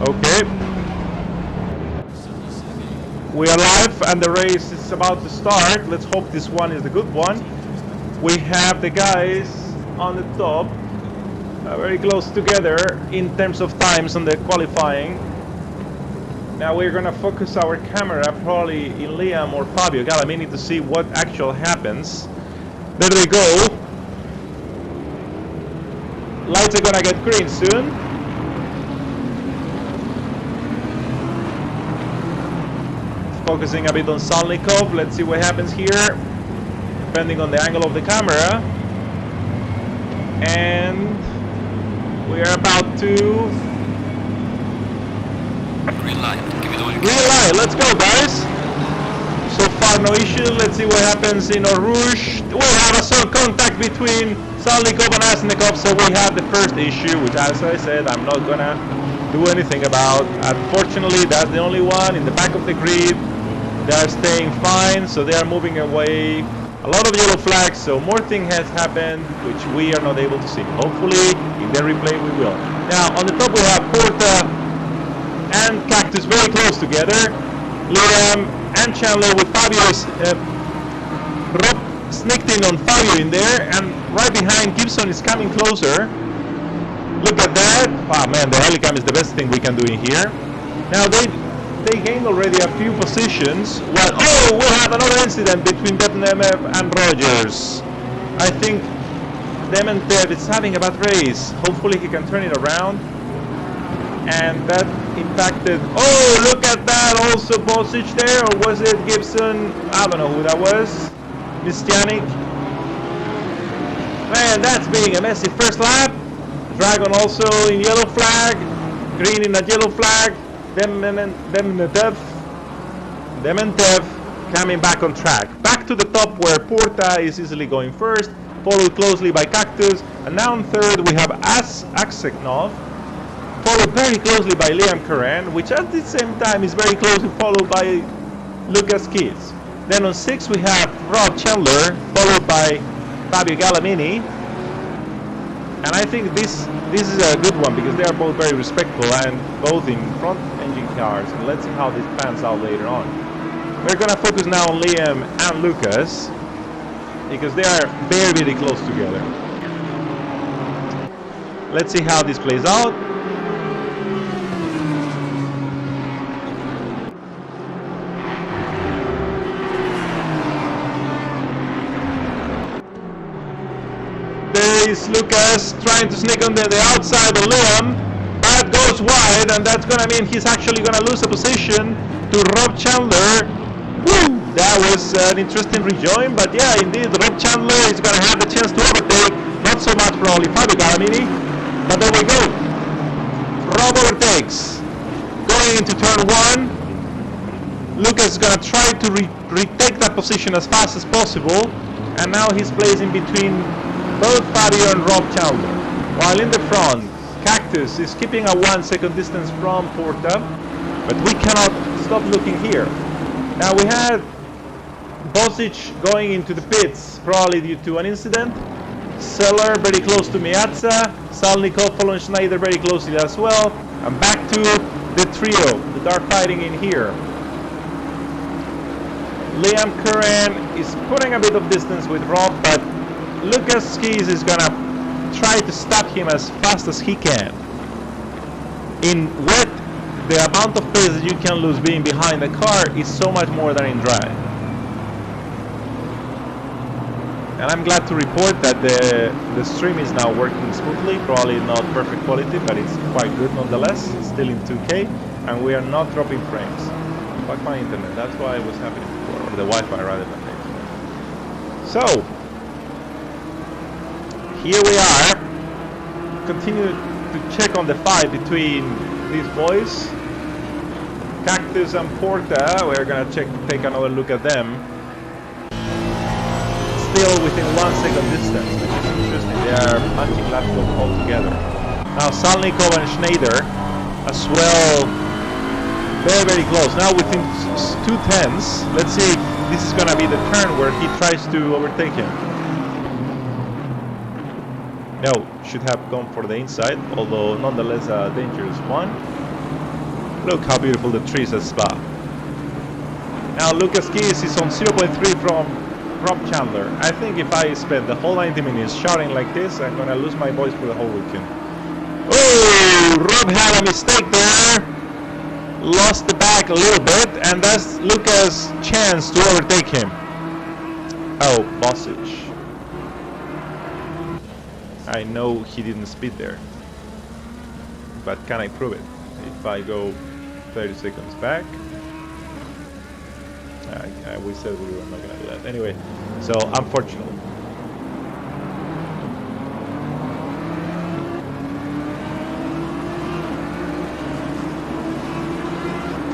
Okay. We are live and the race is about to start. Let's hope this one is the good one. We have the guys on the top very close together in terms of times on the qualifying. Now we're gonna focus our camera probably in Liam or Fabio Galamini to see what actually happens. There they go. Lights are gonna get green soon. Focusing a bit on Salnikov. Let's see what happens here, depending on the angle of the camera. And we are about to green light. Give me the one. Green light. Let's go, guys. So far, no issue. Let's see what happens in Eau Rouge. We have a strong contact between Salnikov and Asnikov, so we have the first issue, which, as I said, I'm not gonna do anything about. Unfortunately, that's the only one in the back of the grid. They are staying fine, so they are moving away. A lot of yellow flags, so more thing has happened, which we are not able to see. Hopefully, in the replay, we will. Now, on the top, we have Porta and Cactus very close together. Liam and Chandler with Fabio's Rob sneaked in on Fabio in there, and right behind Gibson is coming closer. Look at that. Wow, man, the helicam is the best thing we can do in here. Now they gained already a few positions. Well, oh, we have another incident between Demenev and Rogers. I think Demenev is having a bad race. Hopefully he can turn it around. And that impacted. Oh, look at that! Also Bosic there, or was it Gibson? I don't know who that was. Mistianic. Man, that's being a messy first lap. Dragon also in yellow flag, green in a yellow flag. Demenev coming back on track. Back to the top where Porta is easily going first, followed closely by Cactus, and now in third we have Akseknov, followed very closely by Liam Curran, which at the same time is very closely followed by Lucas Keys. Then on 6 we have Rob Chandler, followed by Fabio Galamini. And I think this is a good one because they are both very respectful and both in front engine cars. And let's see how this pans out later on. We're gonna focus now on Liam and Lucas because they are very, very close together. Let's see how this plays out. There is Lucas trying to sneak on the outside of Liam. That goes wide, and that's gonna mean he's actually gonna lose a position to Rob Chandler. Woo! That was an interesting rejoin, but yeah, indeed, Rob Chandler is gonna have the chance to overtake. Not so much probably Fabio Galamini, but there we go. Rob overtakes. Going into turn 1. Lucas is gonna try to retake that position as fast as possible, and now he's placed in between both Fabio and Rob Chandler. While in the front, Cactus is keeping a 1 second distance from Porta, but we cannot stop looking here. Now we had Bosic going into the pits, probably due to an incident. Seller very close to Miazza, Salnikov following Schneider very closely as well, and back to the trio, the dark fighting in here. Liam Curran is putting a bit of distance with Rob, but Lucas Skis is gonna try to stop him as fast as he can. In wet, the amount of pace that you can lose being behind the car is so much more than in dry. And I'm glad to report that the stream is now working smoothly. Probably not perfect quality, but it's quite good nonetheless. It's still in 2K, and we are not dropping frames. Fuck my internet, that's why it was happening before, or the Wi-Fi rather than the internet. So, here we are. Continue to check on the fight between these boys. Cactus and Porta, we're gonna take another look at them. Still within 1 second distance, which is interesting. They are punching laps all together. Now Salnikov and Schneider as well, very, very close. Now within 2/10, let's see, this is gonna be the turn where he tries to overtake him. No, should have gone for the inside, although nonetheless a dangerous one. Look how beautiful the trees at Spa. Now Lucas Keys is on 0.3 from Rob Chandler. I think if I spend the whole 90 minutes shouting like this, I'm gonna lose my voice for the whole weekend. Oh, Rob had a mistake there. Lost the back a little bit, and that's Lucas' chance to overtake him. Oh, Bossage. I know he didn't speed there. But can I prove it? If I go 30 seconds back. We said we were not gonna do that. Anyway, so unfortunately.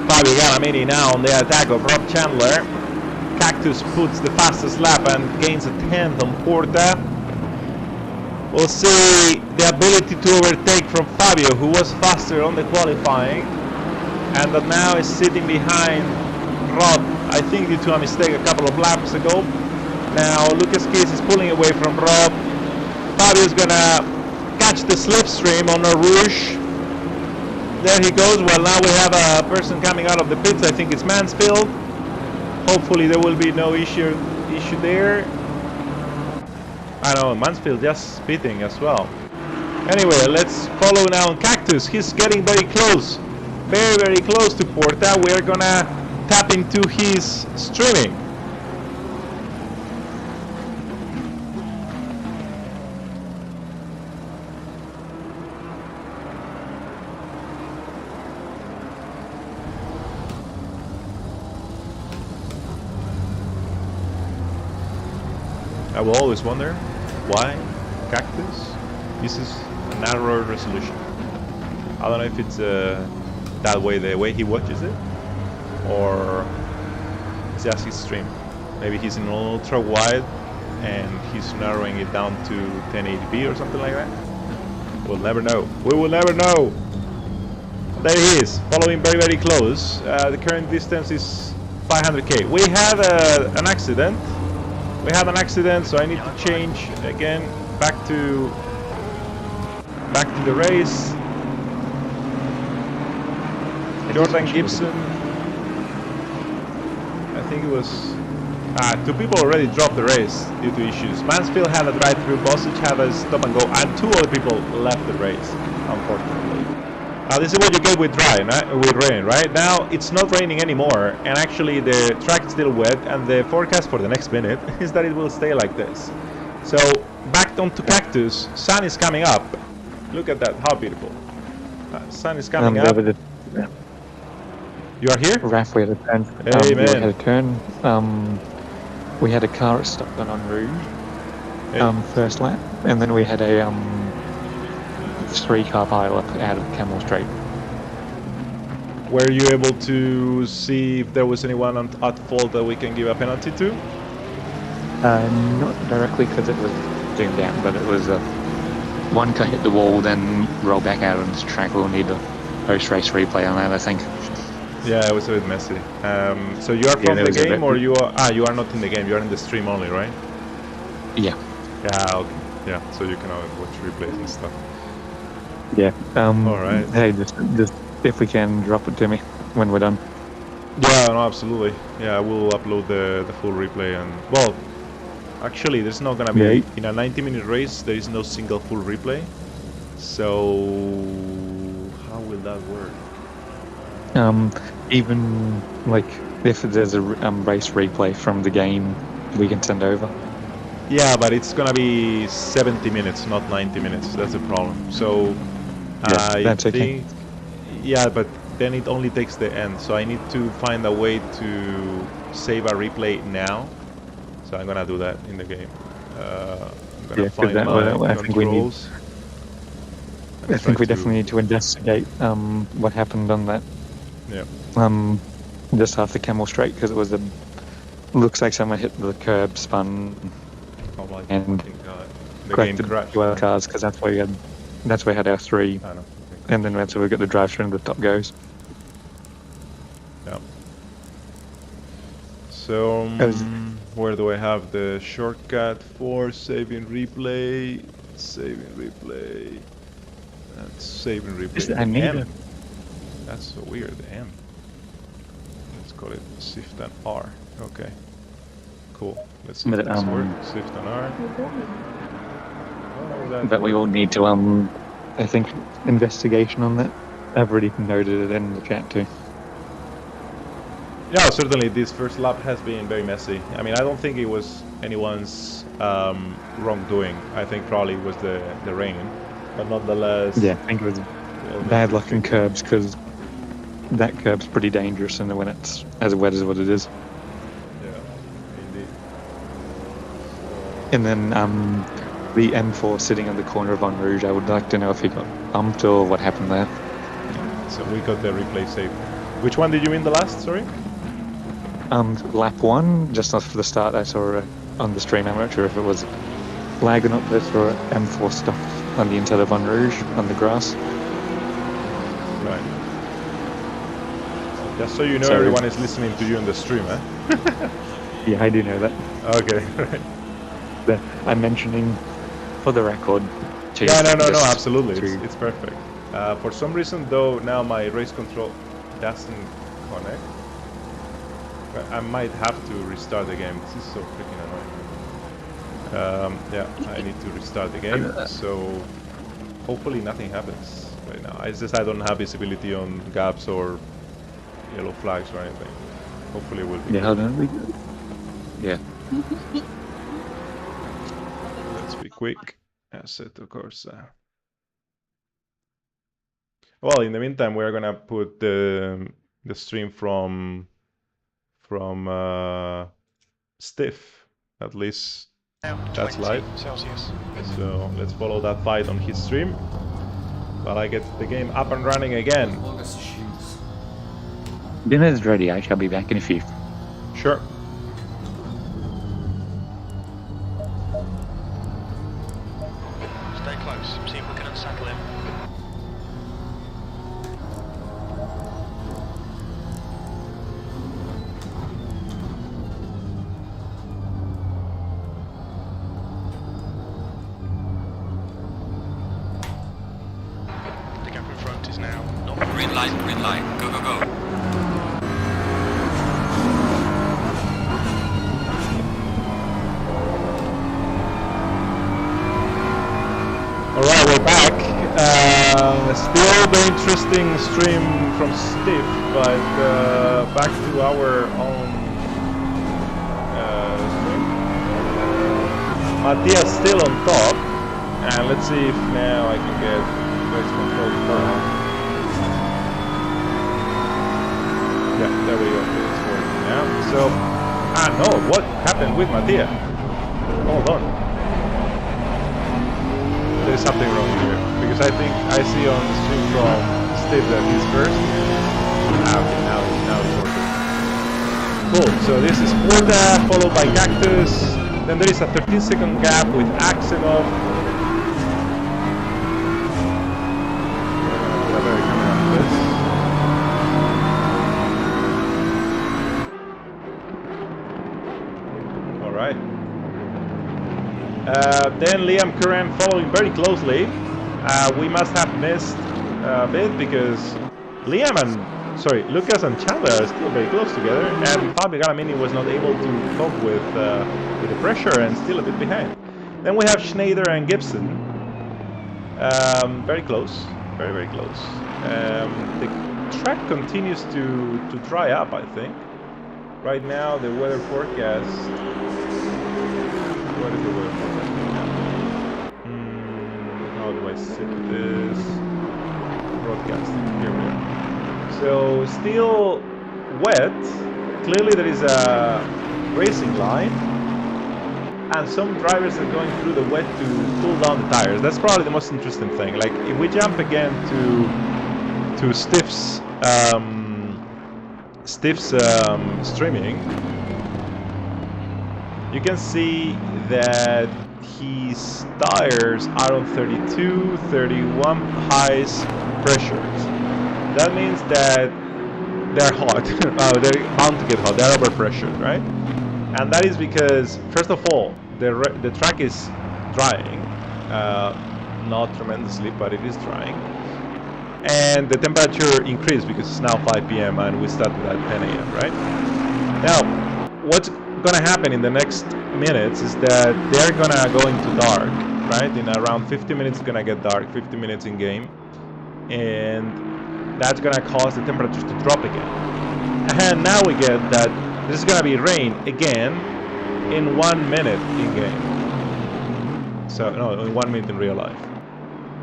Fabio Galamini now on the attack of Rob Chandler. Cactus puts the fastest lap and gains a 10th on Porta. We'll see the ability to overtake from Fabio, who was faster on the qualifying, and that now is sitting behind Rob, I think due to a mistake a couple of laps ago. Now Lucas Keys is pulling away from Rob. Fabio's gonna catch the slipstream on a Rouge. There he goes. Well, now we have a person coming out of the pits. I think it's Mansfield. Hopefully there will be no issue there. I know, Mansfield just speeding as well. Anyway, let's follow now on Cactus. He's getting very close. Very, very close to Porta. We're gonna tap into his streaming. I will always wonder why Cactus uses a narrower resolution. I don't know if it's that way, the way he watches it, or it's just his stream. Maybe he's in ultra wide and he's narrowing it down to 1080p or something like that. We'll never know. We will never know. There he is, following very, very close. The current distance is 500k. We had an accident. So I need to change again back to the race. Jordan Gibson. I think it was 2 people already dropped the race due to issues. Mansfield had a drive-through, Bossage had a stop and go, and 2 other people left the race, unfortunately. This is what you get with rain, right? Now it's not raining anymore, and actually the track is still wet, and the forecast for the next minute is that it will stay like this. So back onto Cactus, sun is coming up. Look at that, how beautiful. Sun is coming up. You are here? Raf, we had a turn. Hey, man. We had a turn. We had a car stuck on Rouge, Hey. first lap, and then we had a 3-car pile-up out of Camel Straight. Were you able to see if there was anyone at fault that we can give a penalty to? Not directly because it was zoomed out, but it was one car hit the wall, then roll back out on the track. We'll need a post-race replay on that, I think. Yeah, it was a bit messy. So you are from the game, or you are? You are not in the game. You are in the stream only, right? Yeah. Yeah. Okay. Yeah. So you can always watch replays and stuff. Yeah. All right. Hey, just if we can drop it to me when we're done. Yeah. No. Absolutely. Yeah. I will upload the full replay, and well, actually, there's not gonna be in a 90-minute race. There is no single full replay. So how will that work? Even like if there's a race replay from the game, we can send over. Yeah, but it's gonna be 70 minutes, not 90 minutes. That's the problem. So I that's think, okay. yeah, but then it only takes the end. So I need to find a way to save a replay now. So I'm gonna do that in the game. I'm gonna find my controls. I think we definitely need to investigate what happened on that. Yeah. Just after Camel Straight, because it was looks like someone hit the curb, spun, Oh my and the game crashed. Two other cars, because that's where we had our 3, I know. and then that's where we got the drive-through and the top goes. Yeah. So where do I have the shortcut for saving replay? Saving replay. That's saving replay. That's so weird. M. Let's call it shift and R. Okay. Cool. Let's see if But, this works. Shift and R. Oh, but we all need to, I think, investigation on that. I've already noted it in the chat too. Yeah, certainly this first lap has been very messy. I mean, I don't think it was anyone's wrongdoing. I think probably it was the rain. But nonetheless... Yeah, I think it was bad luck in curbs, because that curb's pretty dangerous and when it's as wet as what it is. Yeah, indeed. And then the M4 sitting on the corner of En Rouge, I would like to know if he got bumped or what happened there. So we got the replay saved. Which one did you win the last, sorry? Lap 1, just after the start, I saw on the stream. I'm not sure if it was lag or not, but I saw M4 stuck on the inside of En Rouge on the grass. Right. Just so you know, Sorry. everyone is listening to you on the stream, eh? Yeah, I do know that. Okay, right. But I'm mentioning for the record. Yeah, no, absolutely. It's perfect. For some reason, though, now my race control doesn't connect. But I might have to restart the game. This is so freaking annoying. Yeah, I need to restart the game. So hopefully nothing happens right now. It's just I don't have visibility on gaps or yellow flags or anything. Hopefully it will be. Yeah, hold on. Yeah. Let's be quick. Assetto Corsa. Well, in the meantime, we're gonna put the stream from Stiff. At least that's live. Celsius. So let's follow that fight on his stream while I get the game up and running again. Dinner is ready. I shall be back in a few. Sure. Stay close. See if we can unsettle him. The gap in front is now not Green light, go, go, go. Alright, we're back. Still the interesting stream from Stiff, but back to our own stream. Matthias still on top, and let's see if now I can get race control firm. Yeah, there we go. It's working now. So, no, what happened with Matthias? Hold on. There's something wrong here, because I think I see on the stream from Steve that he's first. Okay, now it's working. Cool, so this is Porta, followed by Cactus, then there is a 13-second gap with Axenov. Alright. Then Liam Curran following very closely. We must have missed a bit because Lucas and Chandler are still very close together, and Fabio Galamini was not able to cope with the pressure and still a bit behind. Then we have Schneider and Gibson, very close, very close. The track continues to dry up, I think. Right now, the weather forecast. What is the weather forecast right now? How do I set this? Broadcasting. Here we are. So still wet. Clearly there is a racing line, and some drivers are going through the wet to cool down the tires. That's probably the most interesting thing. Like if we jump again to Stiff's streaming, you can see that his tires are on 32, 31 highs pressures. That means that they're hot. They're bound to get hot. They're overpressured, right? And that is because, first of all, the track is drying. Not tremendously, but it is drying. and the temperature increased because it's now 5 p.m. and we started at 10 a.m. right? Now, what's gonna happen in the next minutes is that they're gonna go into dark, right? In around 50 minutes it's gonna get dark, 50 minutes in game, and that's gonna cause the temperatures to drop again. And now we get that this is gonna be rain again in 1 minute in game. So no, in 1 minute in real life.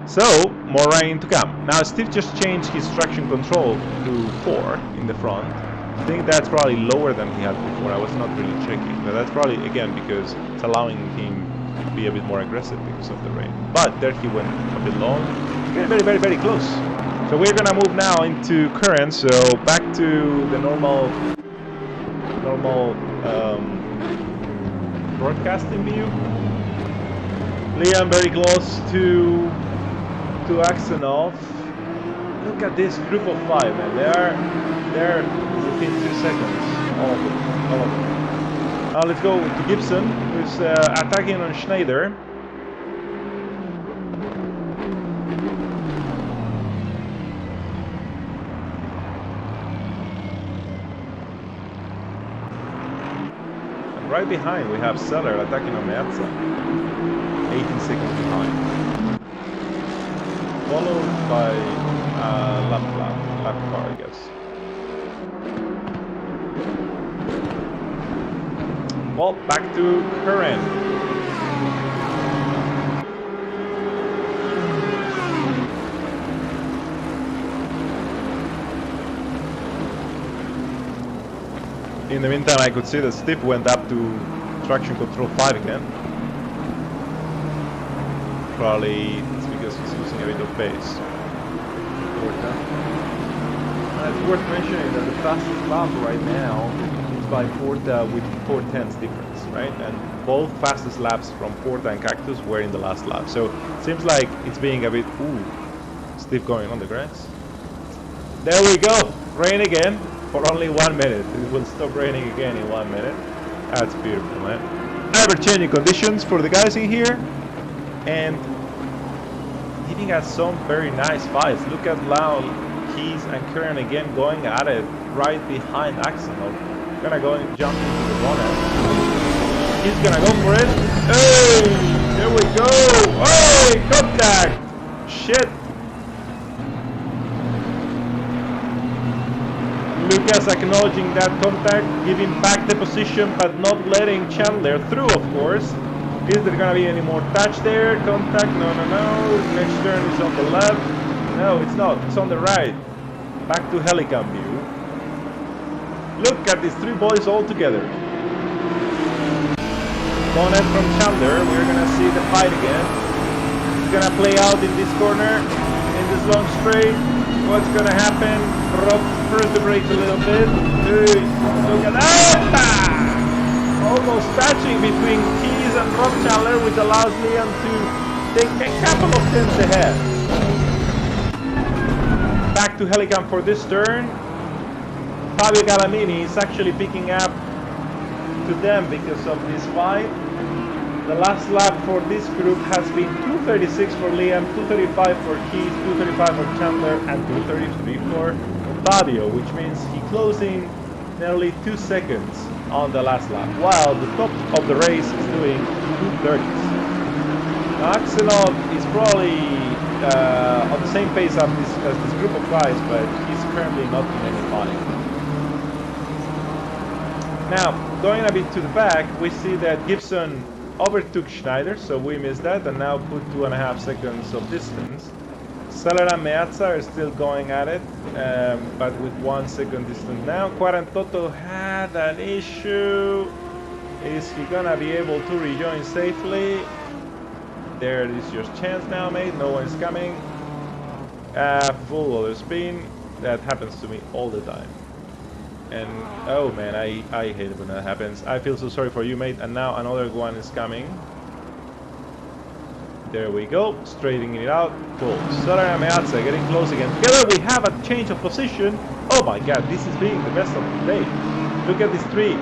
So more rain to come. Now Steve just changed his traction control to 4 in the front. I think that's probably lower than he had before. I was not really checking, but that's probably again because it's allowing him to be a bit more aggressive because of the rain. But there he went a bit long. Getting very, very, very close. So we're gonna move now into current. So back to the normal broadcasting view. Liam very close to Aksenov. Look at this group of 5, man. They're within 2 seconds. All of them. Now let's go to Gibson, who's attacking on Schneider. And right behind we have Seller attacking on Meazza. 18 seconds behind. Followed by lap car, I guess. Well, back to current. In the meantime, I could see that Steve went up to traction control 5 again. Probably it's because he's losing a bit of pace. It's worth mentioning that the fastest lap right now is by Porta with 4/10 difference, right? And both fastest laps from Porta and Cactus were in the last lap. So it seems like it's being a bit, Steve going on the grass. There we go, rain again for only 1 minute. It will stop raining again in 1 minute. That's beautiful, man. Ever-changing conditions for the guys in here. And giving us some very nice fights. Look at Lau, Keys, and Kieran again going at it right behind Axel. Gonna go and jump into the bonnet. He's gonna go for it. Hey! There we go! Hey! Contact! Shit! Lucas acknowledging that contact, giving back the position, but not letting Chandler through, of course. Is there gonna be any more touch there? Contact? No. Next turn is on the left. No, it's not. It's on the right. Back to Helicam view. Look at these 3 boys all together. Bonnet from Chandler. We're gonna see the fight again. It's gonna play out in this corner, in this long straight. What's gonna happen? Rob first the brakes a little bit. Hey, look at that! Almost touching between Keys and Rob Chandler, which allows Liam to take a couple of tenths ahead. Back to Helicam for this turn. Fabio Galamini is actually picking up to them because of this fight. The last lap for this group has been 2:36 for Liam, 2:35 for Keys, 2:35 for Chandler, and 2:33 for Fabio, which means he closing nearly 2 seconds on the last lap, while the top of the race is doing 2:30s. Now Aksenov is probably on the same pace as this group of guys, but he's currently not in any fight. Now, going a bit to the back, we see that Gibson overtook Schneider, so we missed that, and now put 2.5 seconds of distance. Seller and Meazza are still going at it, but with 1 second distance now. Quarantotto had an issue. Is he gonna be able to rejoin safely? There is your chance now, mate. No one's coming. Full other spin. That happens to me all the time. And oh man, I hate it when that happens. I feel so sorry for you, mate. And now another one is coming. There we go, straightening it out. Cool. Solar and Meazza getting close again. Together we have a change of position. Oh my god, this is being the best of the day. Look at these 3.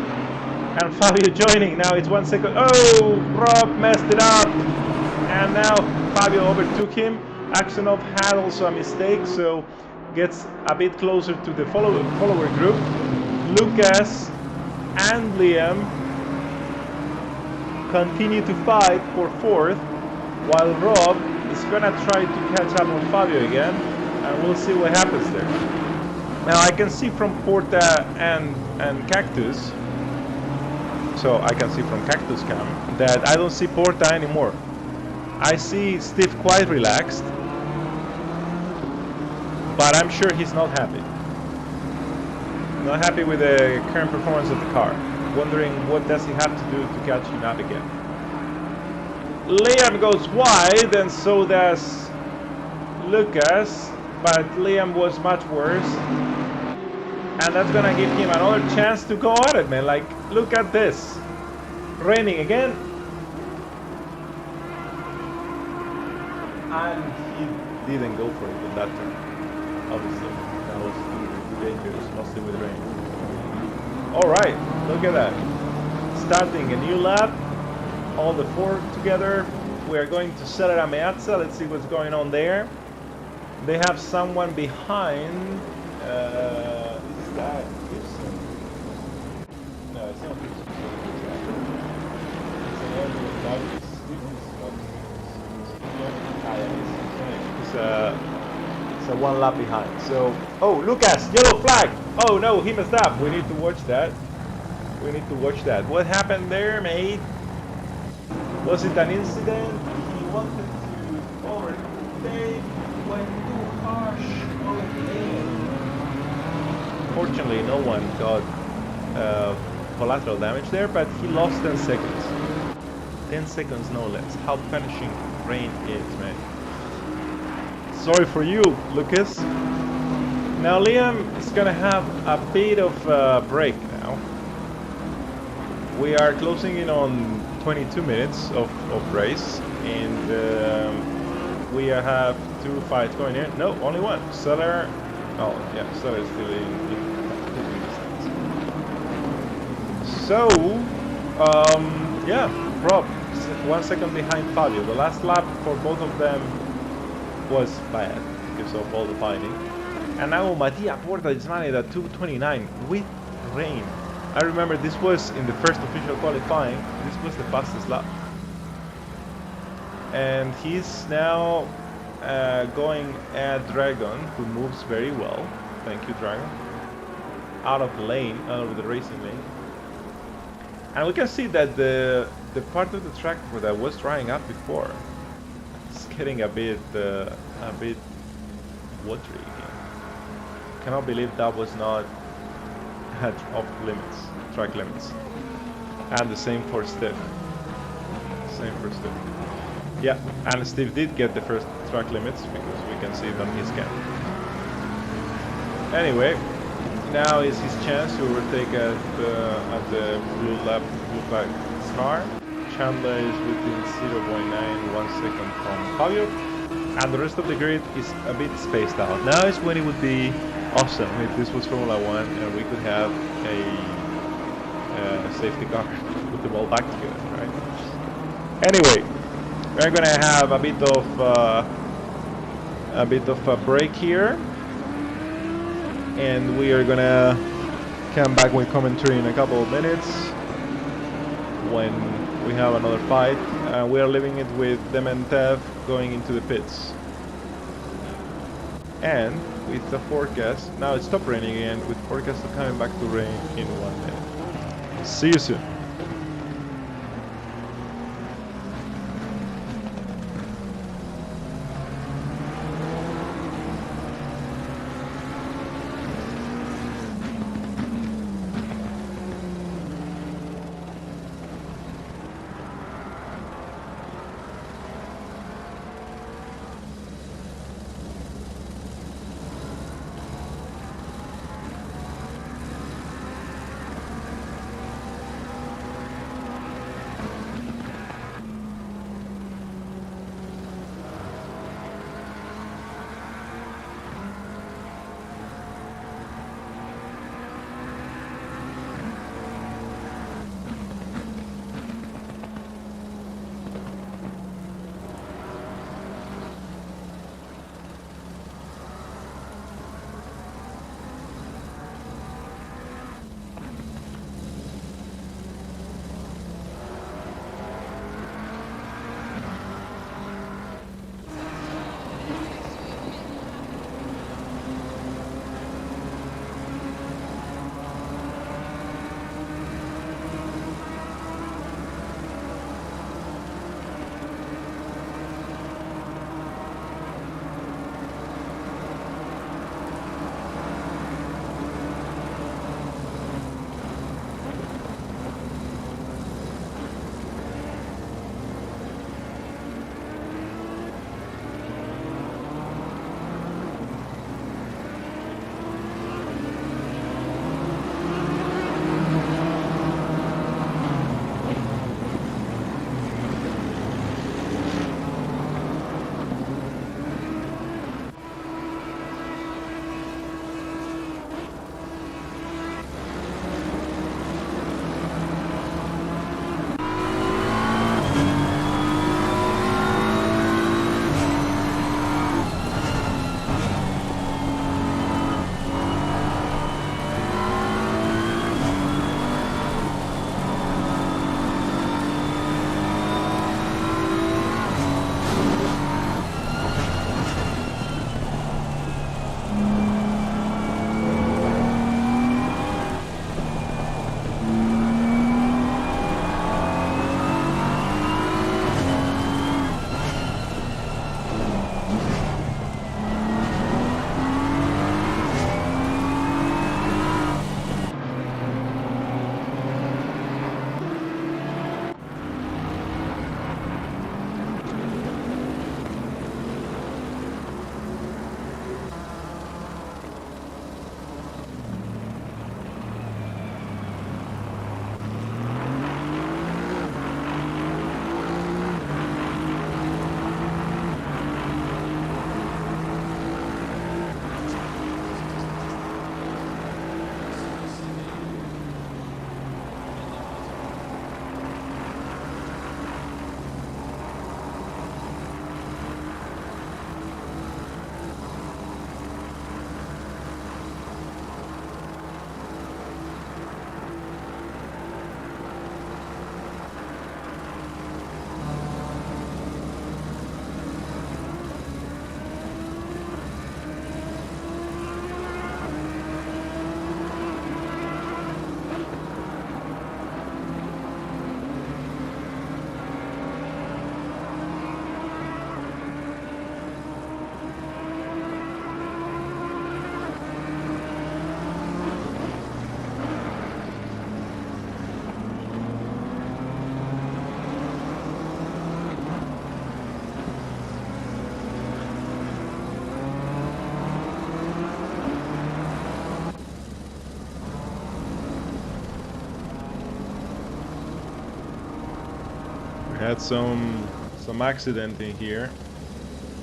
And Fabio joining. Now it's 1 second. Oh, Rob messed it up. And now Fabio overtook him. Axonov had also a mistake, so gets a bit closer to the follower group. Lucas and Liam continue to fight for fourth, while Rob is gonna try to catch up on Fabio again, and we'll see what happens there. Now I can see from Porta and Cactus, so I can see from Cactus Cam that I don't see Porta anymore. I see Steve quite relaxed, but I'm sure he's not happy. Not happy with the current performance of the car. Wondering what does he have to do to catch him up again. Liam goes wide, and so does Lucas, but Liam was much worse. And that's gonna give him another chance to go at it, man. Like, look at this. Raining again. And he didn't go for it in that turn. Obviously, that was too dangerous, mostly with rain. Alright, look at that. Starting a new lap. All the four together. We are going to Celera Meazza. Let's see what's going on there. They have someone behind. Is that Gibson? No, it's not Gibson. It's a one lap behind. So, oh, Lucas, yellow flag. Oh no, he messed up. We need to watch that. We need to watch that. What happened there, mate? Was it an incident? He wanted to overtake, went too harsh. Okay. Fortunately, no one got collateral damage there, but he lost 10 seconds. 10 seconds, no less. How punishing rain is, man. Sorry for you, Lucas. Now Liam is gonna have a bit of a break now. We are closing in on 22 minutes of race, and we have two fights going here. No, only one. Cellar. Oh, yeah, Cellar is still in distance. So, yeah, Rob, 1 second behind Fabio. The last lap for both of them was bad because of all the fighting. And now Mattia Porta is running at 2:29 with rain. I remember this was in the first official qualifying. This was the fastest lap. And he's now going at Dragon, who moves very well. Thank you, Dragon. Out of the lane, out of the racing lane. And we can see that the part of the track where that was drying up before is getting a bit watery again. Cannot believe that was not off limits, track limits. And the same for Steve. Yeah, and Steve did get the first track limits because we can see it on his cam. Anyway, now is his chance to overtake at the blue flag car. Chandler is within 0.9, 1 second from Fabio, and the rest of the grid is a bit spaced out. Now is when it would be awesome if this was Formula 1 and we could have a safety car to put them all back together, right? Anyway, we're gonna have a bit of a break here, and we are gonna come back with commentary in a couple of minutes when we have another fight. We are leaving it with them and Tev going into the pits. And with the forecast, now it stopped raining again, with forecast coming back to rain in 1 minute. See you soon. Had some accident in here.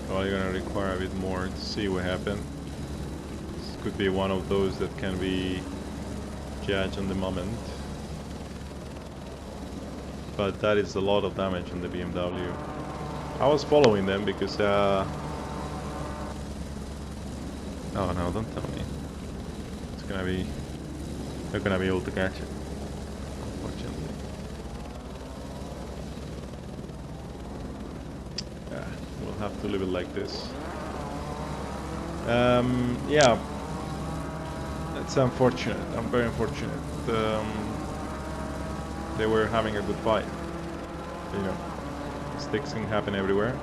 Probably gonna require a bit more to see what happened. This could be one of those that can be judged on the moment. But that is a lot of damage on the BMW. I was following them because oh no, don't tell me. It's gonna be... Not gonna be able to catch it, unfortunately. Yeah, we'll have to leave it like this. Yeah, it's unfortunate. I'm very unfortunate. They were having a good fight. You know, mistakes can happen everywhere.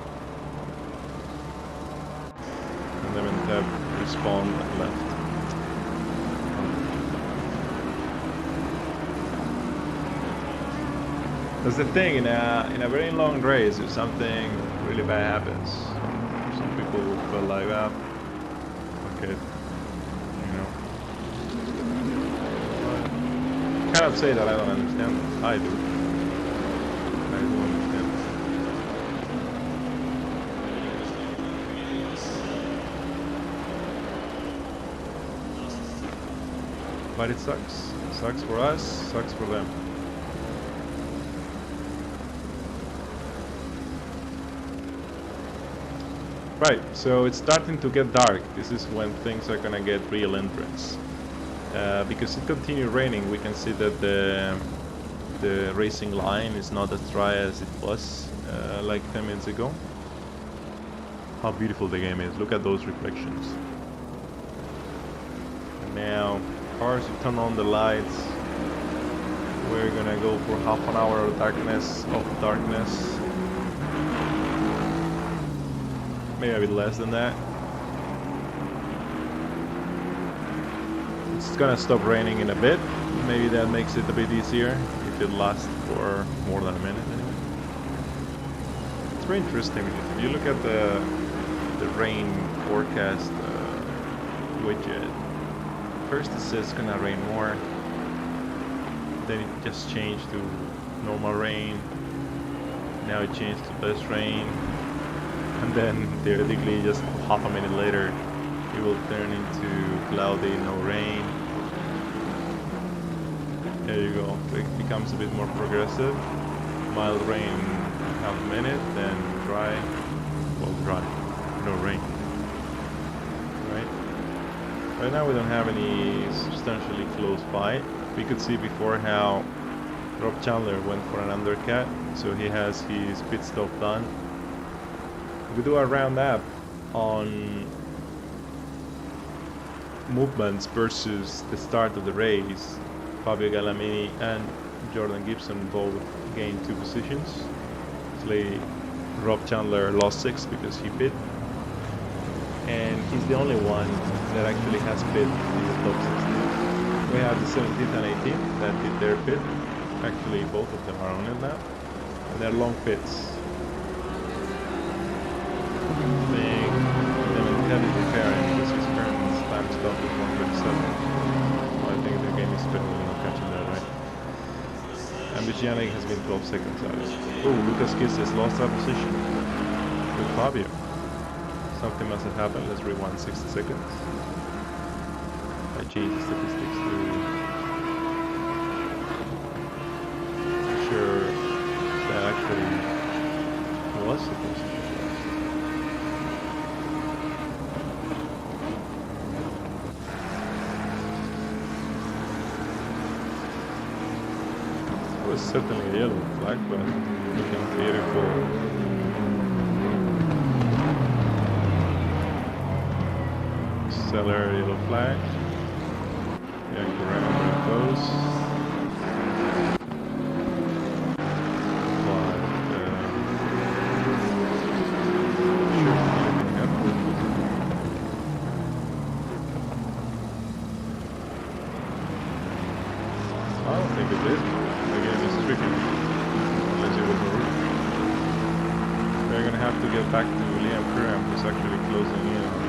And then Tab respawned and left. That's the thing, in a very long race, if something really bad happens, some people will feel like, ah, okay, you know. I cannot say that I don't understand this. I do. I do understand. But it sucks. It sucks for us, sucks for them. Right, so it's starting to get dark. This is when things are gonna get real intense. Because it continued raining, we can see that the racing line is not as dry as it was like 10 minutes ago. How beautiful the game is. Look at those reflections. And now, of course, you turn on the lights. We're gonna go for half an hour of darkness. Maybe a bit less than that. It's gonna stop raining in a bit. Maybe that makes it a bit easier if it lasts for more than a minute anyway. It's very interesting because if you look at the rain forecast widget, first it says it's gonna rain more, then it just changed to normal rain, now it changed to less rain, and then theoretically just half a minute later it will turn into cloudy, no rain. There you go, it becomes a bit more progressive. Mild rain half a minute, then dry, well dry, no rain. Right now we don't have any substantially close fight. We could see before how Rob Chandler went for an undercut, so he has his pit stop done. We do a roundup on movements versus the start of the race. Fabio Galamini and Jordan Gibson both gained 2 positions. Actually, Rob Chandler lost 6 because he pit, and he's the only one that actually has pit in the top 16. We have the 17th and 18th that did their pit. Actually, both of them are on it now, and they're long pits. Heavy preparing because his current time stop is 137. Well, I think the game is better not catching that, right? And Bigianic has been 12 seconds out. Oh, Lucas Kiss has lost that position with Fabio. Something must have happened. Let's rewind 60 seconds. I changed the statistics to make sure that actually was the position. Was certainly a yellow flag, but looking beautiful. Stellar yellow flag. Going around with those. I don't think it did. Tricky, unless it was a roof. We're gonna have to get back to Liam Curran, who's actually closing in on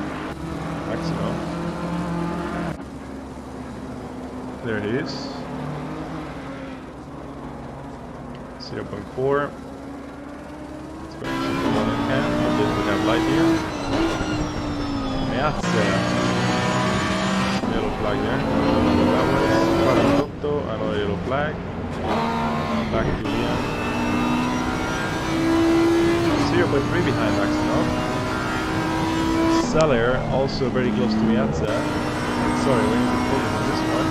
Maximo. There he is. 0.4. Miazza. Yellow flag there. That was Paratotto, another yellow flag. Back to Liam. 0.3 behind Maximov. Seller also very close to Miazza. Sorry, we need to focus on this one.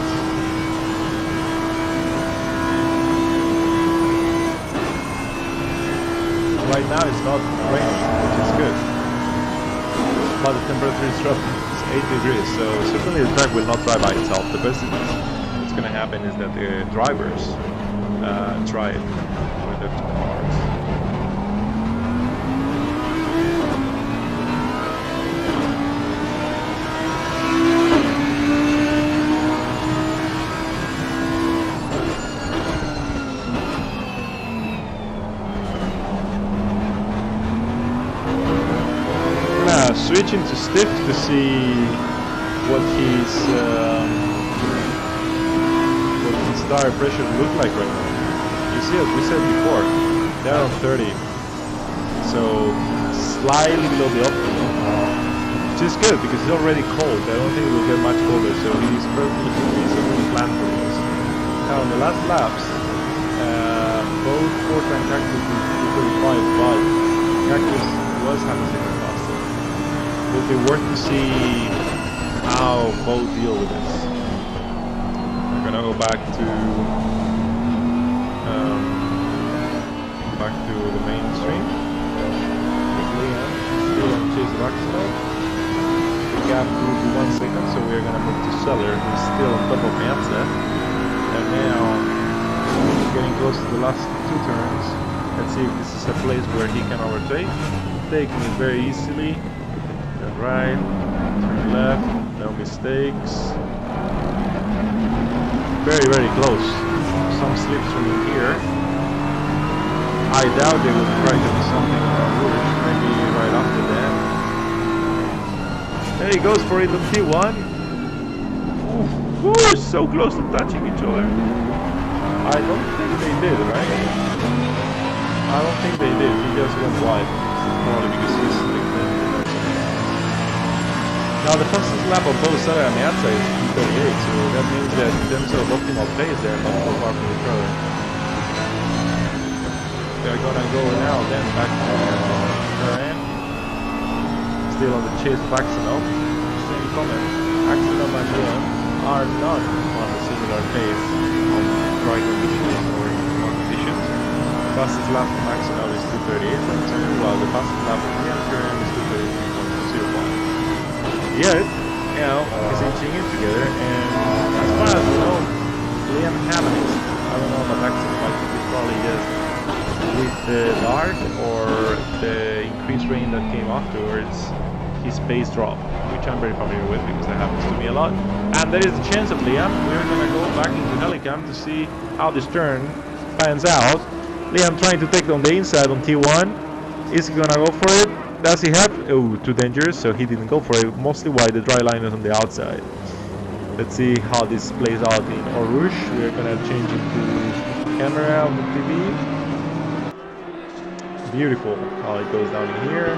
Right now it's not raining, which is good. But the temperature is dropping. It's 8 degrees, so certainly the track will not drive by itself. The best that's going to happen is that the drivers try it with their cars. Switching to Stiff to see what his tire pressure look like right now. You see, as we said before, they're on 30, so slightly below the optimum, which is good because it's already cold. I don't think it will get much colder, so he's certainly planned for this. Now, on the last laps, both Ford and Cactus did 35, but Cactus was having second fastest. It will be worth to see how both deal with this. I'm gonna go back to the mainstream. Liam still on chase of Axel. The gap grew to 1 second, so we're gonna move to Seller, who's still on top of Miazza. And now we're getting close to the last 2 turns. Let's see if this is a place where he can overtake. Taking it very easily. Turn right, turn left, no mistakes. Very, very close. Some slipstream in here. I doubt they will try to do something on Rouge, maybe right after that. There he goes for it on T1. Ooh, so close to touching each other. I don't think they did, right? I don't think they did. He just went wide. Probably because he's slipped in. Now the fastest lap of both Seller and Miazza is 38, so that means that in terms of optimal pace they're not so far from each other. They're gonna go now then back to her end. Still on the chase of Axonov. Same comment. Axonov and Liam are not on a similar pace on dry conditions or in conditions. Fastest lap from Axonov is 238.2, while the fastest lap of Liam Curran is 233.01. Yet, you know, he's inching in together, and as far as we know, Liam haven't. I don't know about Axonov, I think it's probably just with the dark or the increased rain that came afterwards, his pace dropped, which I'm very familiar with because that happens to me a lot. And there is the chance of Liam. We're gonna go back into Helicam to see how this turn pans out. Liam trying to take on the inside on T1. Is he gonna go for it? Does he have? Oh, too dangerous, so he didn't go for it. Mostly why the dry line is on the outside. Let's see how this plays out in Eau Rouge. We're gonna change into camera of the TV. Beautiful how it goes down in here.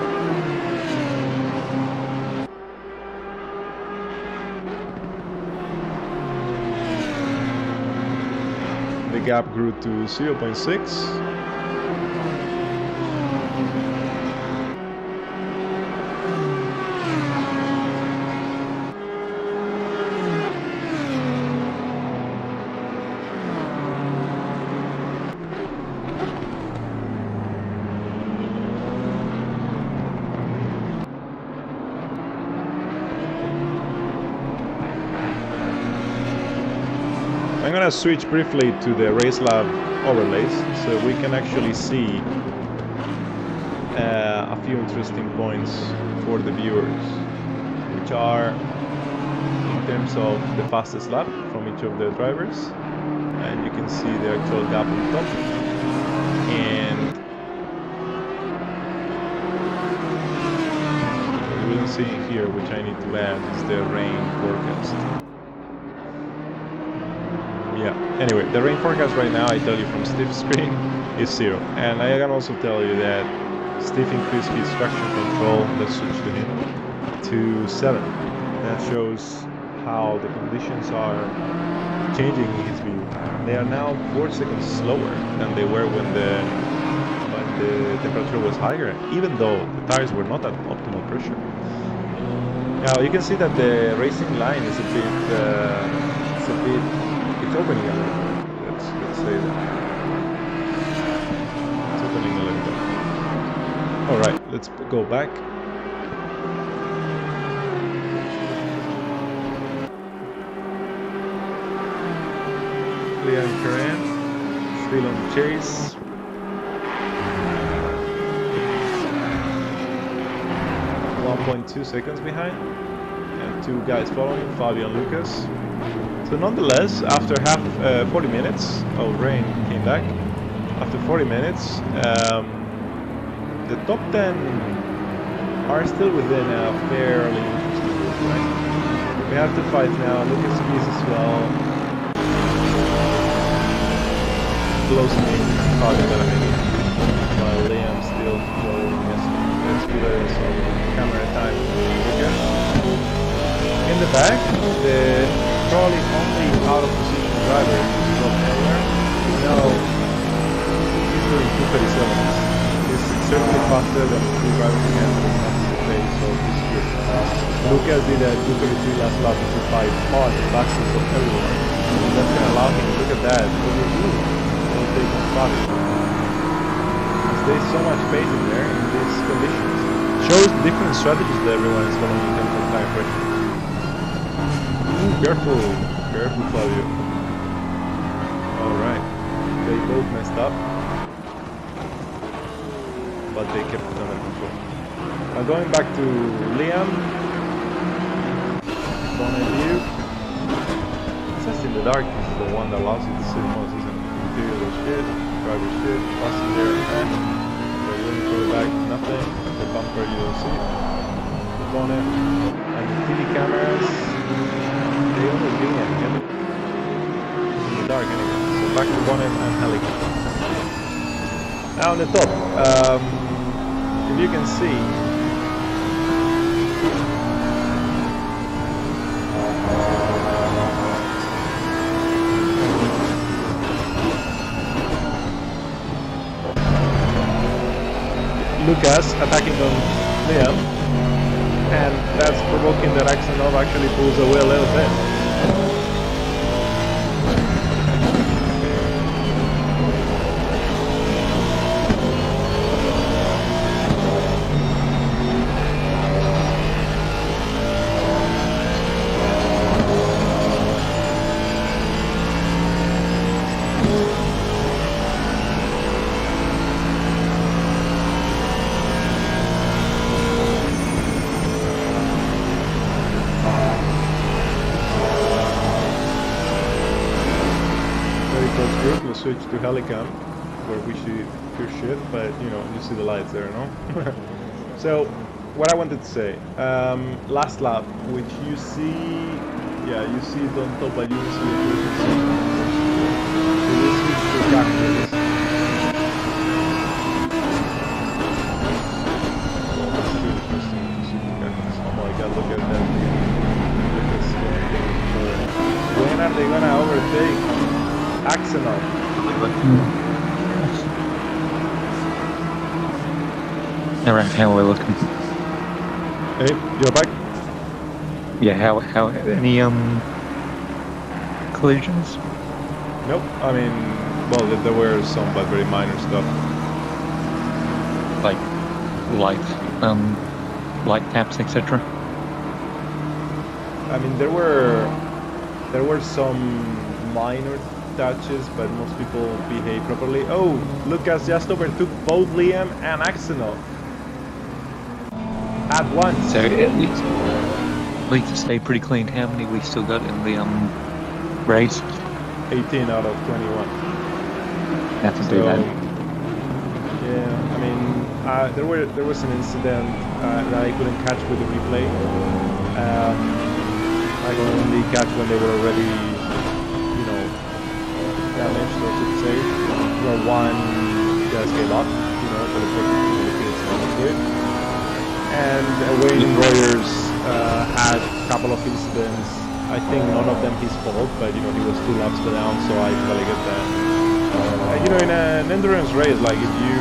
The gap grew to 0.6. I'm gonna switch briefly to the Race Lab overlays so we can actually see a few interesting points for the viewers, which are in terms of the fastest lap from each of the drivers, and you can see the actual gap on top, and what we don't see here, which I need to add, is the rain forecast. Yeah, anyway, the rain forecast right now, I tell you from Slipstream, is 0. And I can also tell you that Steve increased his traction control, let's switch to him, to 7. That shows how the conditions are changing in his view. They are now 4 seconds slower than they were when the temperature was higher, even though the tires were not at optimal pressure. Now you can see that the racing line is a bit, it's opening a little bit. Let's say that. It's opening a little bit. All right, let's go back. Liam Curran still on the chase. 1.2 seconds behind, and 2 guys following, Fabio and Lucas. So nonetheless, after 40 minutes, rain came back. After 40 minutes, the top 10 are still within a fairly interesting group, right? We have to fight now. Lucas Keys as well. Closing in, Fabio Bellamini, while Liam still following us. Let's give it some camera time. Lucas. In the back, the probably only out of position driver is Rob Taylor. Now he's doing 2:37. He's certainly faster than the 2 drivers again, but it's not the pace, so he's good. Lucas did a 2:33 last lap to 5 far the fastest of everyone. So that's gonna allow him to look at that. There's so much space in there in these conditions. Shows different strategies that everyone is following in terms of tire pressure. Careful, careful, Fabio. Alright, they both messed up, but they kept it under control. Now going back to Liam. Bonnet view. It's just in the dark, this is the one that allows you to see the most, isn't it? Interior was good, driver shit, passenger, the wing for the back, nothing, the bumper you don't see, the bonnet, and the TV cameras, they only give me a heli. In the dark anyway, so back to bonnet and helicopter. Now on the top, if you can see, Lucas attacking on Liam, and that's provoking that Axonov actually pulls away a little bit. Group, we'll switch to Helicam, where we see pure shit, but you know, you see the lights there, no? So, what I wanted to say, last lap, which you see, yeah, you see it on top, but you don't see it. So we switch to cactus. Oh, that's really interesting to see the cactus. Oh my god, look at that. Look at this thing. When are they gonna overtake Axonov? Alright, how are we looking? Hey, you're back? Yeah, how any collisions? Nope. I mean, well, there were some, but very minor stuff. Like light taps, etc. I mean, there were some minor touches, but most people behave properly. Oh, Lucas just overtook both Liam and Axonov at once. So at least stay pretty clean. How many we still got in the race? 18 out of 21. Nothing too bad. Yeah, I mean, there was an incident that I couldn't catch with the replay. I could only catch when they were already, you know, damaged, so to say, where one just gave up, you know, for the purpose of the kids on the grid. And Wayne Royers had a couple of incidents. I think none of them his fault, but he was 2 laps down, so I totally get that. In an endurance race, like if you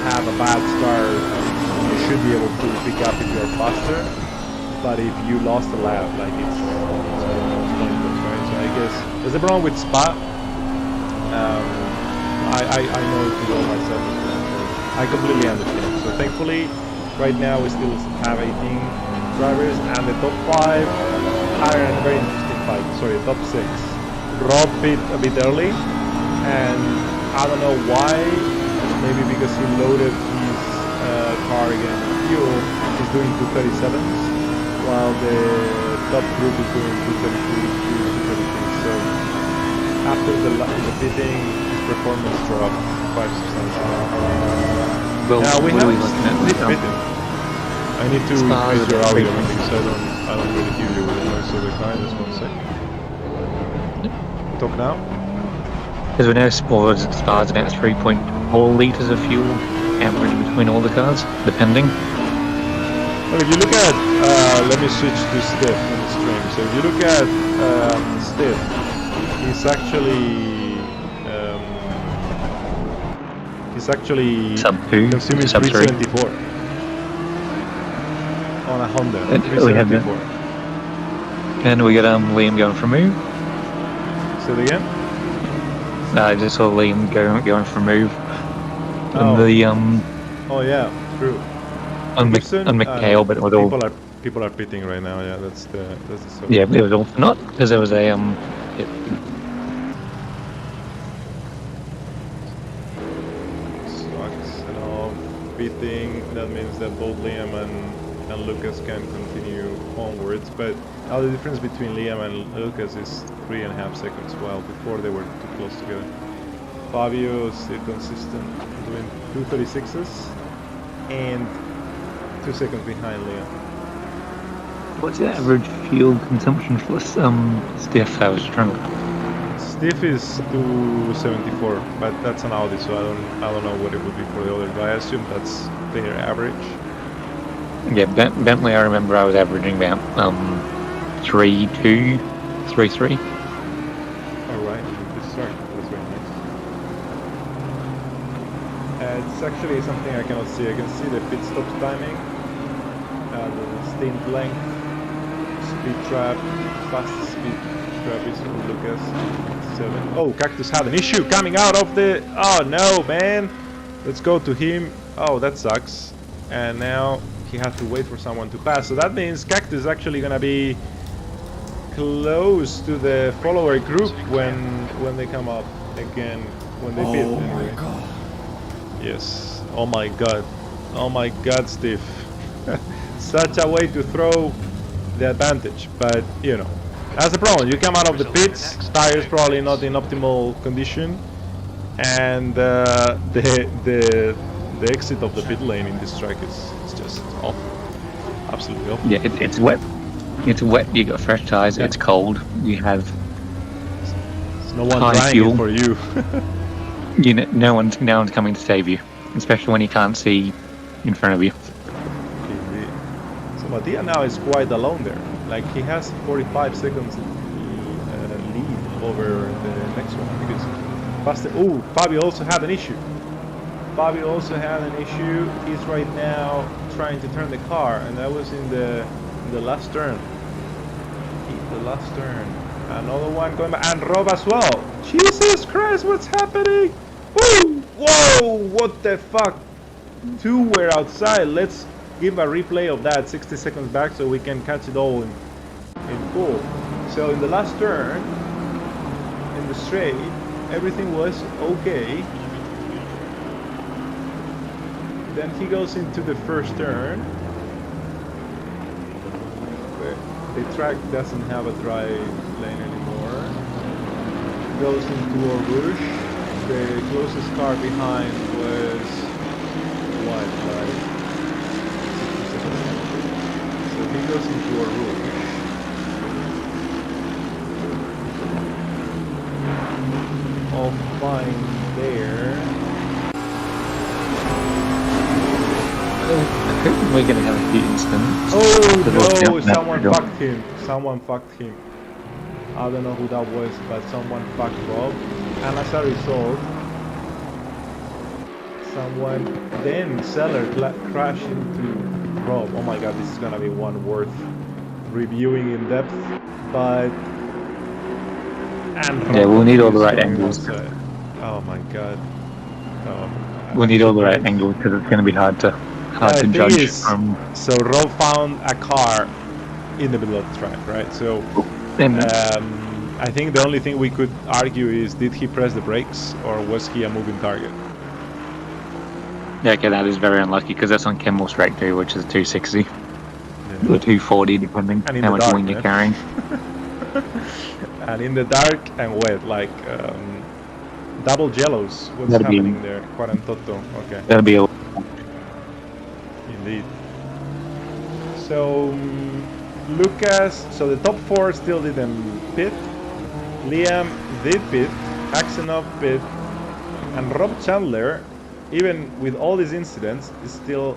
have a bad start, you should be able to pick up if you're faster. But if you lost a lap, like it's pointless, right? So I guess there's a problem with Spa. I know it well myself as well. So I completely understand. So thankfully, right now we still have 18 drivers, and the top 5 are in a very interesting fight. Sorry, top 6. Rob pit a bit early, and I don't know why. Maybe because he loaded his car again with fuel. He's doing 237s, while the top group is doing 232, 233. So after the pitting, his performance dropped quite substantially. Well, Now we what have are we looking at? pitting. I need to increase your audio because I don't really hear you with the noise of the car. Just 1 second. Talk now. Because we know Spar's about 3.4 litres of fuel average between all the cars, depending. Well, if you look at, let me switch to Stiff on the stream. So if you look at Stiff, he's actually Sub 2, consuming sub 3. 374 on a Honda. And we have 374. And we got Liam going for move. Say it again. I just saw Liam going for move. Oh. And the Oh yeah, true. on Gibson, McHale, but it was all people are pitting right now. Yeah, that's the story. yeah, it was all for naught because there was a Sucks and all pitting. That means that both Liam and Lucas can continue onwards. But now the difference between Liam and Lucas is 3.5 seconds. While before they were too close together. Fabio still consistent, doing 236s and 2 seconds behind Liam. what's the average fuel consumption for this Stiff? I was trying to. Stiff is 274, but that's an Audi, so I don't know what it would be for the others. But I assume that's their average. Yeah, Bentley. I remember I was averaging about 3.2, 3.3. All right, this track that's very nice. It's actually something I cannot see. I can see the pit stop timing, the stint length, speed trap, fastest speed trap is for Lucas 7. Oh, Cactus had an issue coming out of the. Oh no, man! Let's go to him. Oh, that sucks. And now he had to wait for someone to pass. So that means Cactus is actually gonna be close to the follower group when they come up again, when they pit. Oh Anyway. my god. Yes. Oh my god. Oh my god, Steve. Such a way to throw the advantage, but that's the problem. You come out of the pits, tires probably not in optimal condition, and the exit of the pit lane in this track is just awful. Absolutely awful. Yeah, it's wet. It's wet. You got fresh tires. Yeah. It's cold. You have There's no one high trying fuel. it for you. no one's coming to save you, especially when you can't see in front of you. Indeed. So Mattia now is quite alone there. Like he has 45 seconds lead over the next one because Fabio also had an issue. He's right now trying to turn the car, and that was in the last turn. The last turn. Another one going back, and Rob as well. Jesus Christ, what's happening? Woo! Whoa! What the fuck? 2 were outside. Let's give a replay of that 60 seconds back so we can catch it all in full. So in the last turn, in the straight, everything was okay. Then he goes into the first turn. The track doesn't have a dry lane anymore. Goes into a rouge. The closest car behind was white, right? 60 seconds. So he goes into a rouge. All fine there. We're going to have a the incident. Oh no, someone fucked him. Someone fucked him. I don't know who that was, but someone fucked Rob. And as a result, Seller crashed into Rob. Oh my god, this is gonna be one worth reviewing in depth. But... And yeah, we'll need all the right angles. Oh my god. We'll need all the right angles because it's going to be hard to judge from. So Rob found a car in the middle of the track, right? So I think the only thing we could argue is, did he press the brakes or was he a moving target? Yeah, okay, that is very unlucky because that's on Kemmel Straight too, which is 260 or 240 depending how much wind you're carrying. And in the dark and wet, like double yellows. What's happening there? Quarantotto. Okay. That'll be a... Indeed. So Lucas. So the top four still didn't pit. Liam did pit. Axenov pit, and Rob Chandler, even with all these incidents, is still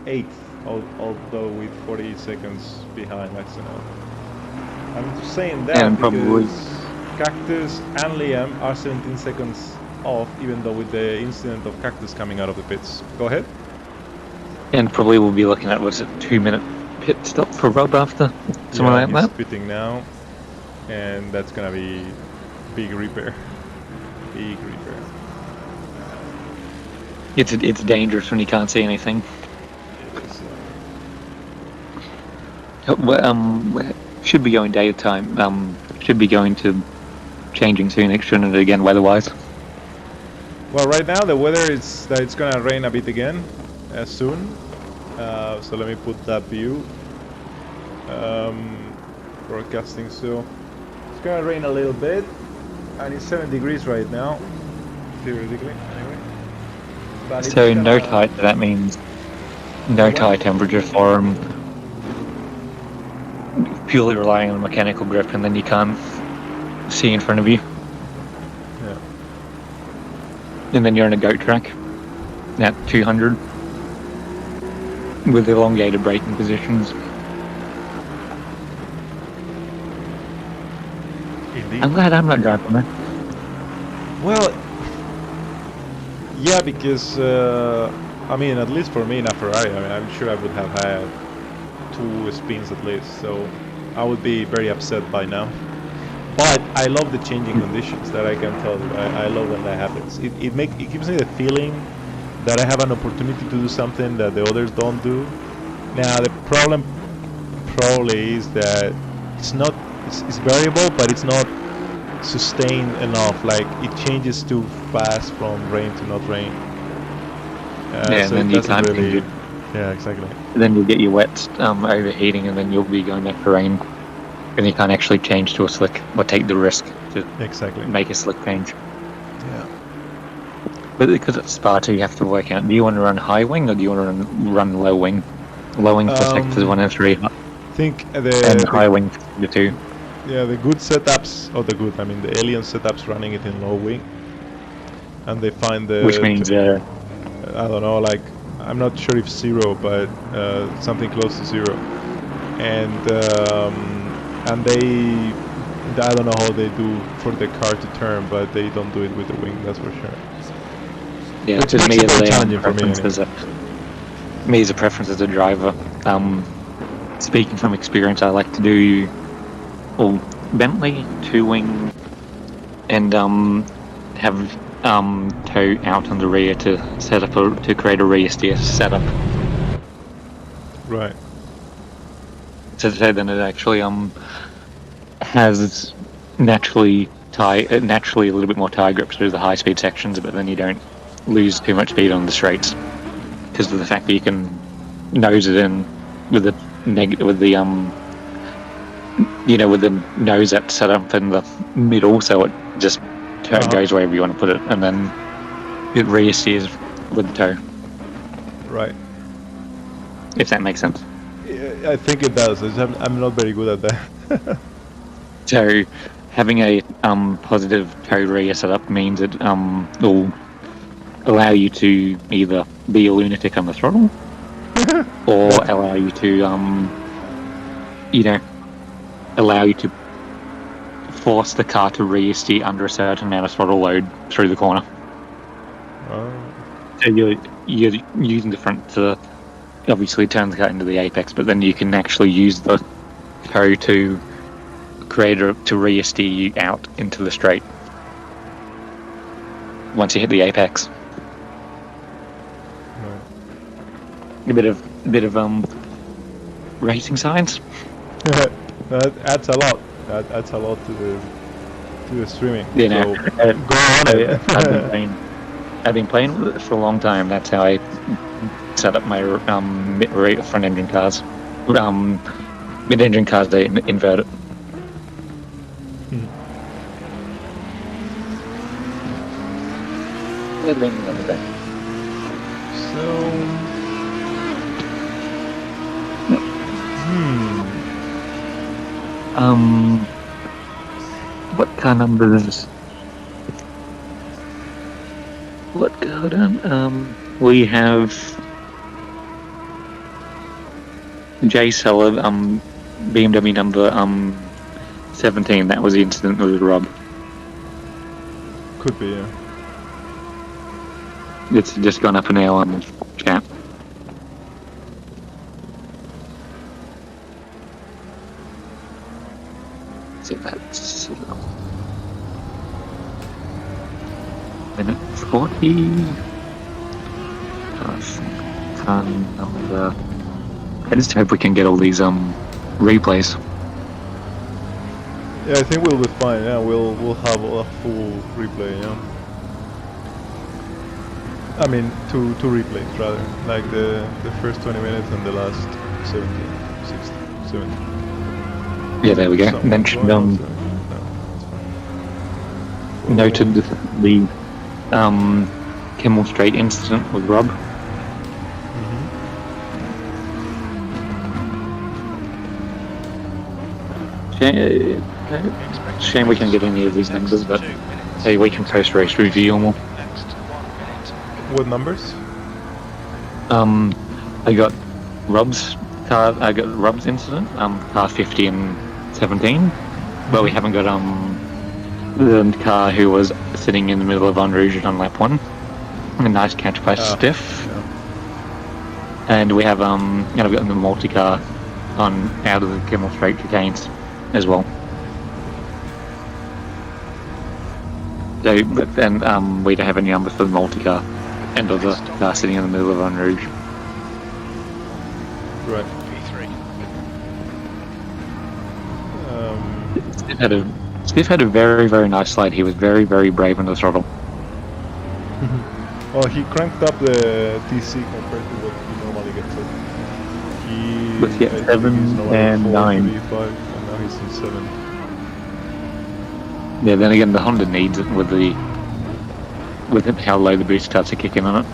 8th, although with 40 seconds behind Axenov. I'm just saying that because Cactus and Liam are 17 seconds off, even though with the incident of Cactus coming out of the pits. Go ahead. And probably we'll be looking at, what's it, 2-minute pit stop for Rob after something like that. He's pitting now, and that's gonna be big repair. Big repair. It's dangerous when you can't see anything. Should be going daytime. Should be going to changing soon, shouldn't it, again, weather-wise? Well, right now the weather is that it's gonna rain a bit again soon. So let me put that view. Broadcasting, so it's gonna rain a little bit, and it's 7 degrees right now, theoretically, anyway. But so no tide, that means no tie temperature for them. Purely relying on mechanical grip, and then you can't see in front of you. Yeah. And then you're on a goat track at 200 with elongated braking positions. Indeed. I'm glad I'm not driving that. Well, yeah, because I mean, at least for me in a Ferrari, I mean, I'm sure I would have had 2 spins at least, so I would be very upset by now. But I love the changing conditions, that I can tell you. I love when that happens. It gives me the feeling that I have an opportunity to do something that the others don't do. Now the problem probably is that it's variable, but it's not sustained enough. Like it changes too fast from rain to not rain. Yeah, so and then you can't change it. Yeah, exactly. Then you'll get your wet overheating, and then you'll be going back for rain, and you can't actually change to a slick or take the risk to make a slick change. Yeah. But because it's Sparta, you have to work out: do you want to run high wing or do you want to run low wing? Low wing for sectors 1 and 3. I think and high wing for the 2. Yeah, the good setups, I mean the alien setups running it in low wing, and they find the which means I don't know, like. I'm not sure if 0, but something close to 0, and they, I don't know how they do for the car to turn, but they don't do it with the wing, that's for sure. Yeah, which just makes me it as very a challenging for me as a preference as a driver. Speaking from experience, I like to do Bentley 2-wing and have toe out on the rear to set up to create a rear steer setup. Right. So then it actually has naturally a little bit more tire grip through the high speed sections, but then you don't lose too much speed on the straights because of the fact that you can nose it in with the with the nose up set up in the middle, so it just goes wherever you want to put it, and then it rear steers with the toe. Right. If that makes sense. Yeah, I think it does. I'm not very good at that. So having a positive toe rear setup means it will allow you to either be a lunatic on the throttle or allow you to, allow you to force the car to rear steer under a certain amount of throttle load through the corner. So you're using the front to obviously turn the car into the apex, but then you can actually use the toe to to rear steer you out into the straight once you hit the apex. A bit of racing science. That adds a lot. That adds a lot to the streaming. You know, so, go on. I've been playing with it for a long time. That's how I set up my front engine cars. Mid engine cars, they invert it. They're leaning on the back. So. What car numbers? What car we have J Seller, BMW number 17. That was the incident with Rob. Could be, yeah. It's just gone up now on the chat. So that's minute 40. Car number. I just hope we can get all these replays. Yeah, I think we'll be fine. Yeah, we'll have a full replay. Yeah. I mean, two replays rather, like the first 20 minutes and the last 70, 60, 70. Yeah, there we go. So, Mentioned no, noted the Kimmel Strait incident with Rob. Shame we can't get any of these numbers, but hey, we can post race review more. What numbers? I got Rob's car. I got Rob's incident. Car 50 and 17, but we haven't got the car who was sitting in the middle of En Rouge on lap 1. A nice catch by Stiff. Yeah. And we have I've got the multi-car on out of the Kimmel Strait chicanes as well. So, but then we don't have any numbers for the multi-car and of the car sitting in the middle of En Rouge. Right. V3. Stiff had a very, very nice slide. He was very, very brave on the throttle. Well, he cranked up the TC compared to what he normally gets at. With 7 and 9. V5, and now he's in 7. Yeah, then again, the Honda needs it with how low the boost starts to kick in on it.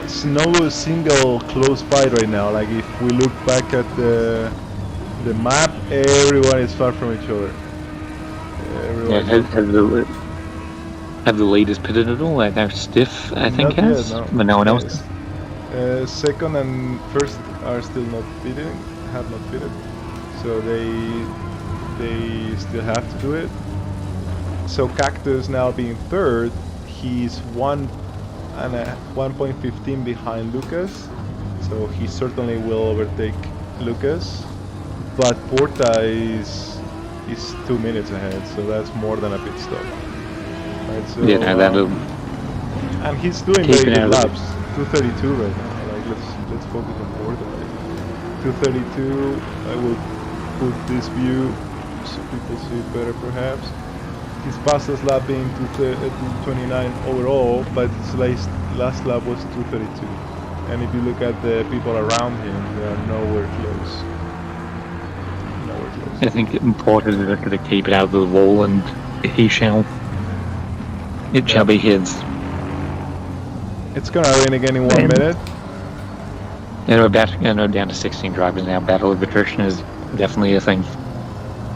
It's no single close fight right now. Like if we look back at the map, everyone is far from each other. Yeah, have the leaders pitted at all? They're Stiff, I think, Not has, yet, no. but no one else. Second and first are still not pitting, have not pitted, so they still have to do it. So Cactus now being third, he's 1.15 behind Lucas, so he certainly will overtake Lucas. But Porta is 2 minutes ahead, so that's more than a pit stop. Right, so, Yeah, no, that'll and he's doing keep very it good out of laps. 232 right now. Like let's focus on Porta. Like 232. I will put this view so people see it better, perhaps. His fastest lap being 229 overall, but his last lap was 232. And if you look at the people around him, they are nowhere close. I think it's important to keep it out of the wall, and it shall be his. It's gonna rain again in 1 minute. And we're down to 16 drivers now. Battle of attrition is definitely a thing.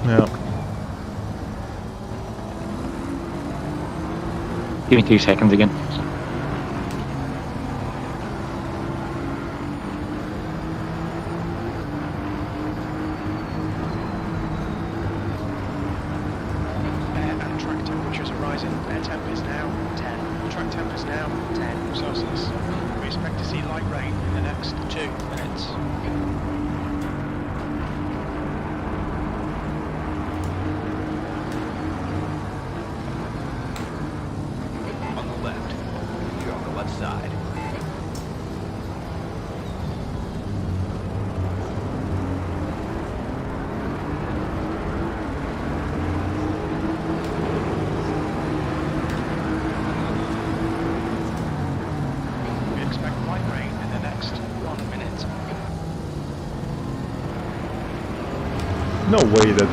Yeah. Give me 2 seconds again. And track temperatures are rising. Air temp is now 10. Track temp is now 10 Celsius. We expect to see light rain in the next 2 minutes. On the left. You're on the left side. We expect light rain in the next 1 minute. No way that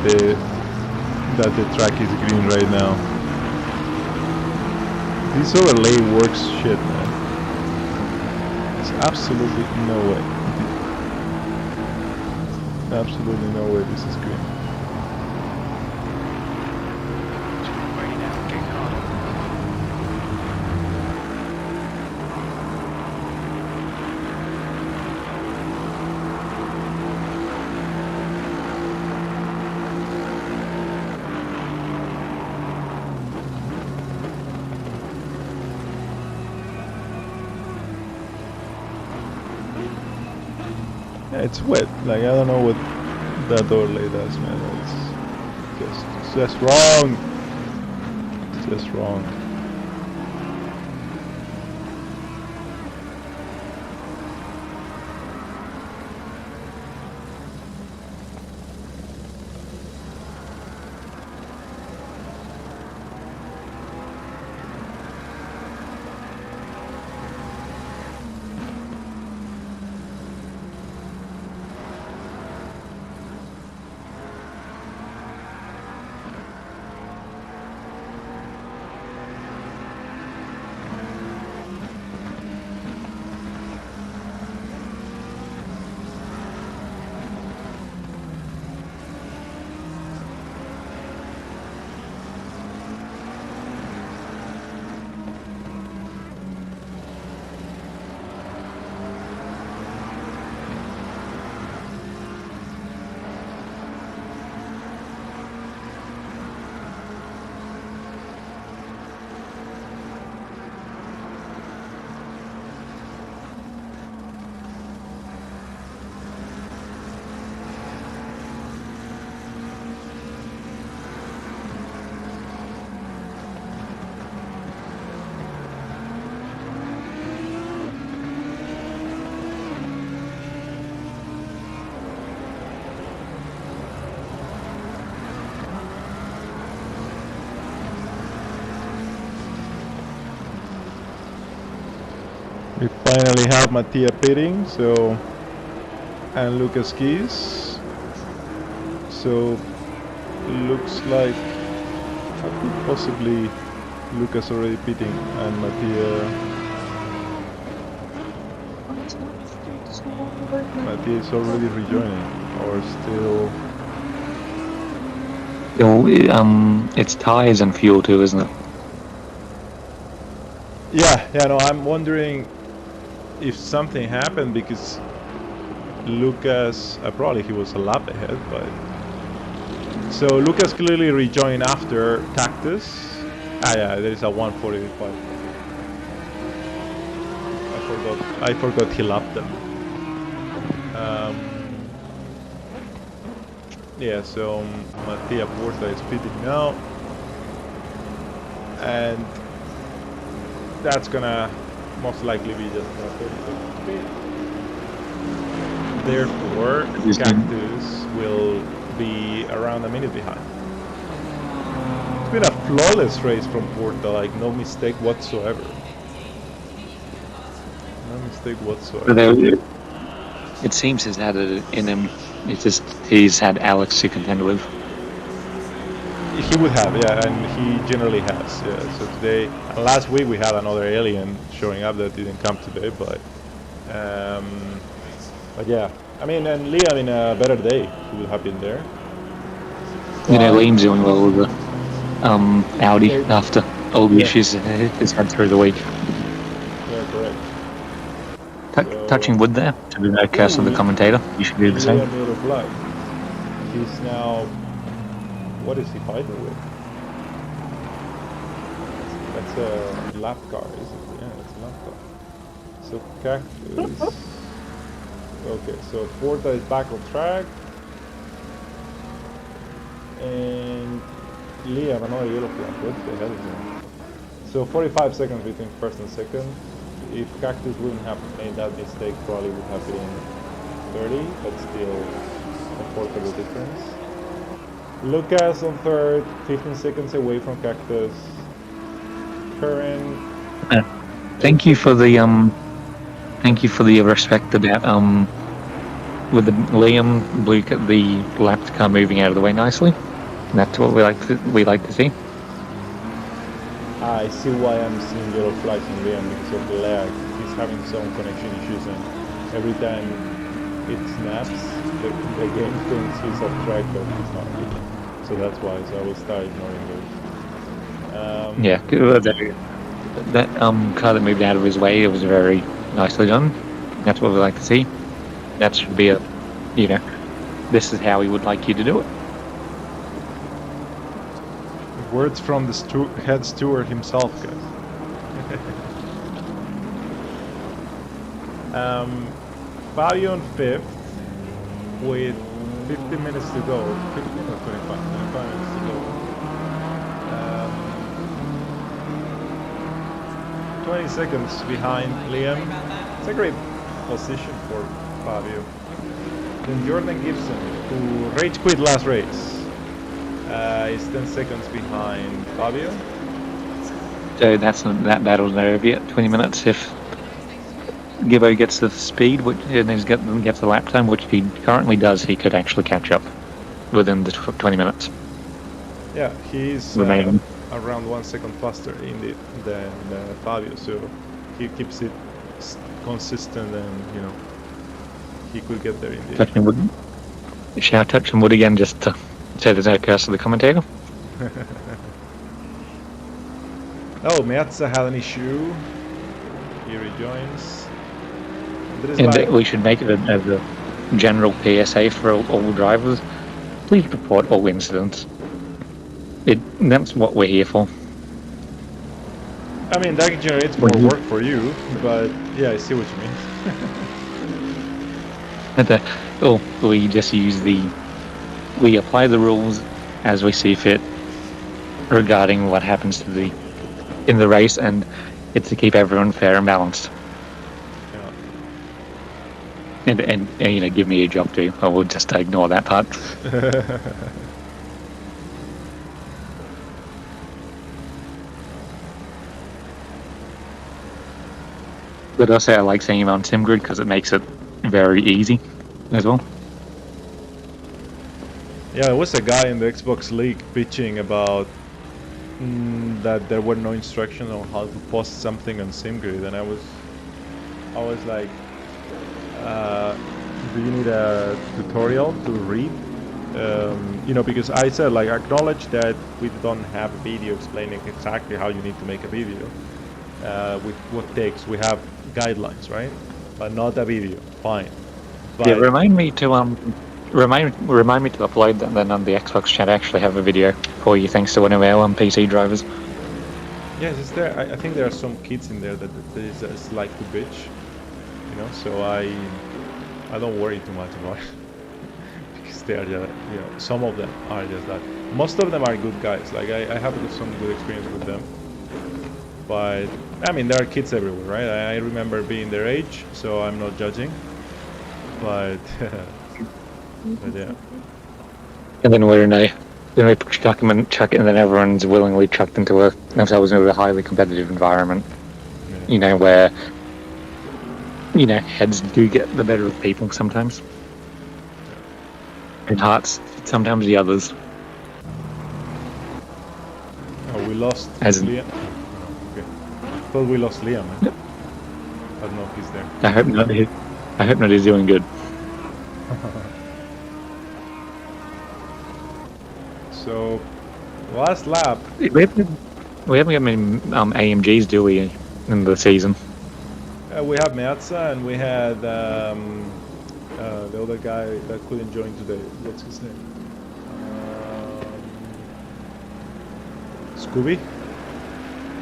the track is green right now. This overlay works shit, man. There's absolutely no way. Absolutely no way this is green. It's raining out, getting harder. Yeah, it's wet. Like, I don't know what that overlay does, man. It's just wrong. It's just wrong. We finally have Mattia pitting, so, and Lucas Keys. So looks like I think possibly Lucas already pitting and Mattia is already rejoining or still. It's tires and fuel too, isn't it? Yeah, no, I'm wondering if something happened because Lucas, probably he was a lap ahead, but so Lucas clearly rejoined after Cactus. Yeah, there is a 145. I forgot he lapped them. Yeah, so Mattia Porta is pitting now, and that's gonna most likely be just a 30-second speed. Therefore, Cactus will be around a minute behind. It's been a flawless race from Porta, like no mistake whatsoever. No mistake whatsoever. It seems he's had it in him. It's just he's had Alex to contend with. He would have, yeah, and he generally has, yeah. So today, last week we had another alien showing up that didn't come today, but yeah, I mean, and Liam in a better day, he would have been there. You know, But Liam's doing well with the Audi it- after all the yeah. issues he's had through the week. Yeah, correct. So, Touching wood there, to be no curse of the ooh, commentator. You should do the same. Liam Yellow Flag. He's now. What is he fighting with? That's a lap car, is it? Yeah, it's a lap car. So Cactus. Okay, so Forta is back on track. And Liam, another yellow flag. What the hell is that? So 45 seconds between first and second. If Cactus wouldn't have made that mistake, probably would have been 30, but still a fourth of the difference. Lucas on third, 15 seconds away from Cactus. Current. Thank you for the respect about with the Liam Luke at the lapped car moving out of the way nicely. That's what we like to see. I see why I'm seeing yellow flags on Liam because of the lag. He's having some connection issues, and every time it snaps, the game thinks he's off track, but he's not really. So that's why. So I will start ignoring those. Yeah, that car that moved out of his way, it was very nicely done. That's what we like to see. That should be this is how we would like you to do it. Words from the head steward himself, guys. Fabio on fifth with 50 minutes to go. 15 or 25? 25 minutes to go. 20 seconds behind Liam. It's a great position for Fabio. Then Jordan Gibson, who rage quit last race, is 10 seconds behind Fabio. So that battle's not over yet. 20 minutes. If Gibbo gets the speed, and gets the lap time, which he currently does, he could actually catch up within the 20 minutes. Yeah, he's remaining around 1 second faster indeed than Fabio, so he keeps it consistent, and he could get there indeed. Touching wood. Shall I touch some wood again just to say there's no curse of the commentator? Oh, Meazza had an issue. He rejoins. And we should make it as a general PSA for all drivers. Please report all incidents. That's what we're here for. I mean, that generates more work for you, but yeah, I see what you mean. We just use we apply the rules as we see fit regarding what happens in the race, and it's to keep everyone fair and balanced. Yeah. And give me a job too. I will just ignore that part. But also I like seeing him on SimGrid because it makes it very easy as well. Yeah, there was a guy in the Xbox League bitching about that there were no instructions on how to post something on SimGrid, and I was like, do you need a tutorial to read? Because I said, like, acknowledge that we don't have a video explaining exactly how you need to make a video with what takes. We have guidelines, right? But not a video. Fine. But yeah, remind me to upload that then on the Xbox chat. I actually have a video for you, thanks to one of our PC drivers. yes, it's there. I think there are some kids in there that is like to bitch, So I don't worry too much about it because they are just, some of them are just that. Most of them are good guys. Like I have some good experience with them. But I mean, there are kids everywhere, right? I remember being their age, so I'm not judging. But yeah. And then we chuck it, and then everyone's willingly chucked into themselves into a highly competitive environment. Yeah. Where heads do get the better of people sometimes, and hearts sometimes the others. Oh, we lost Liam. Okay. I thought we lost Liam. Yep. I don't know if he's there. I hope not. I hope not. He's doing good. So, last lap. We haven't got many AMGs, do we, in the season? We have Meazza and we had the other guy that couldn't join today. What's his name? Scooby?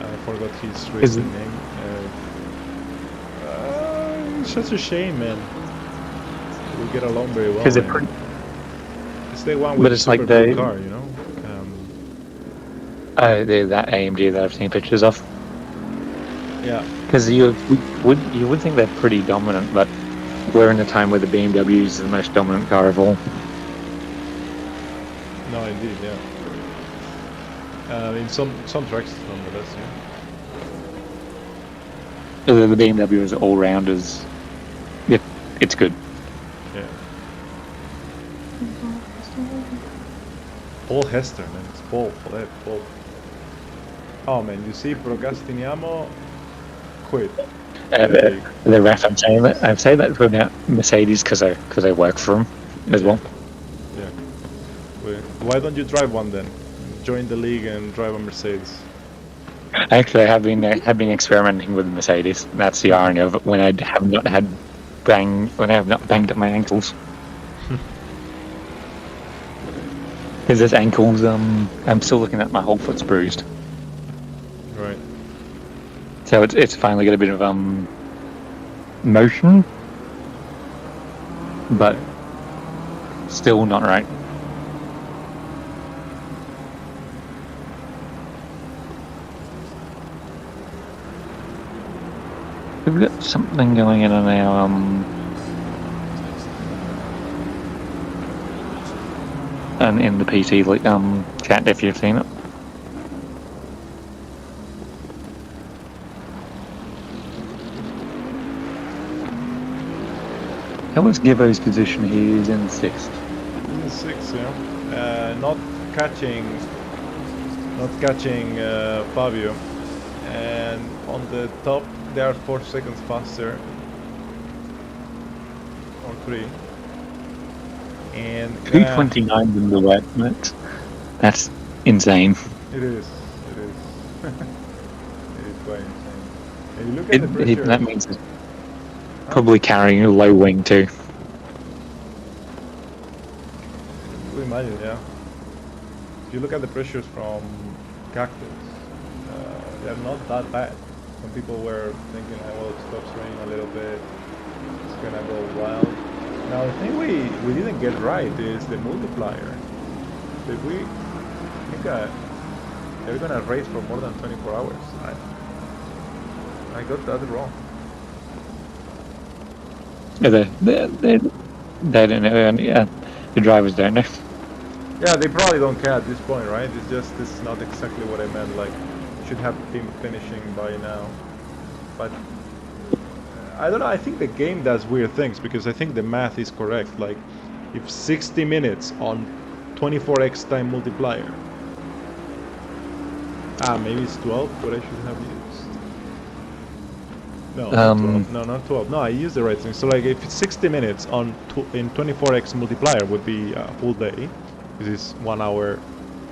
I forgot his racing name. It's such a shame, man. We get along very well. It's the one with the super cool car, you know? That AMG that I've seen pictures of. Yeah. Because you would think they're pretty dominant, but we're in a time where the BMW is the most dominant car of all. No, indeed, yeah. In some tracks, nonetheless, yeah. The BMW is all-rounders. Yeah, it's good. Yeah. Paul Hester, man. It's Paul. Paul. Oh, man, you see Procrastiniamo quit. The ref, I'm saying that for about Mercedes because I work for them as well. Yeah. Why don't you drive one then? Join the league and drive a Mercedes. Actually, I have been experimenting with Mercedes. That's the irony of it. When I have not banged up my ankles. Because this ankles, I'm still looking at my whole foot's bruised. Right. So it's finally got a bit of motion, but still not right. We've got something going on our and in the PT chat if you've seen it. How was Gibbo's position? He is in 6th. In 6th, yeah. Not catching Fabio, and on the top they are 4 seconds faster, or 3. And 229 in the wet mix. That's insane. It is. It is quite insane. And you look at the pressure. That means it's probably carrying a low wing too. You imagine, yeah. If you look at the pressures from Cactus, they're not that bad. Some people were thinking, well, it stops raining a little bit, it's gonna go wild. Now the thing we didn't get right is the multiplier. If we think they're gonna race for more than 24 hours. I got that wrong. Yeah, they don't know. Yeah, the drivers don't know. Yeah, they probably don't care at this point, right? It's not exactly what I meant. Like, should have been finishing by now, but I don't know. I think the game does weird things because I think the math is correct. Like, if 60 minutes on 24x time multiplier. Maybe it's 12. What I should have used. No, not 12. No, not 12. No, I used the right thing. So like, if it's 60 minutes on in 24x multiplier would be a full day. This is 1 hour.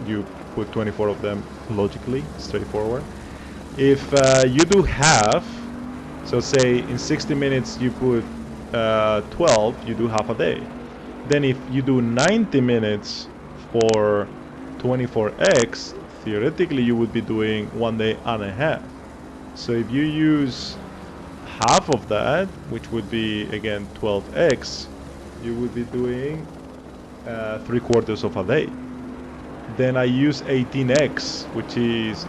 You put 24 of them logically, straightforward. If you do half, so say in 60 minutes you put 12, you do half a day. Then if you do 90 minutes for 24x, theoretically you would be doing 1 day and a half. So if you use half of that, which would be again 12x, you would be doing 3/4 of a day. Then I use 18x, which is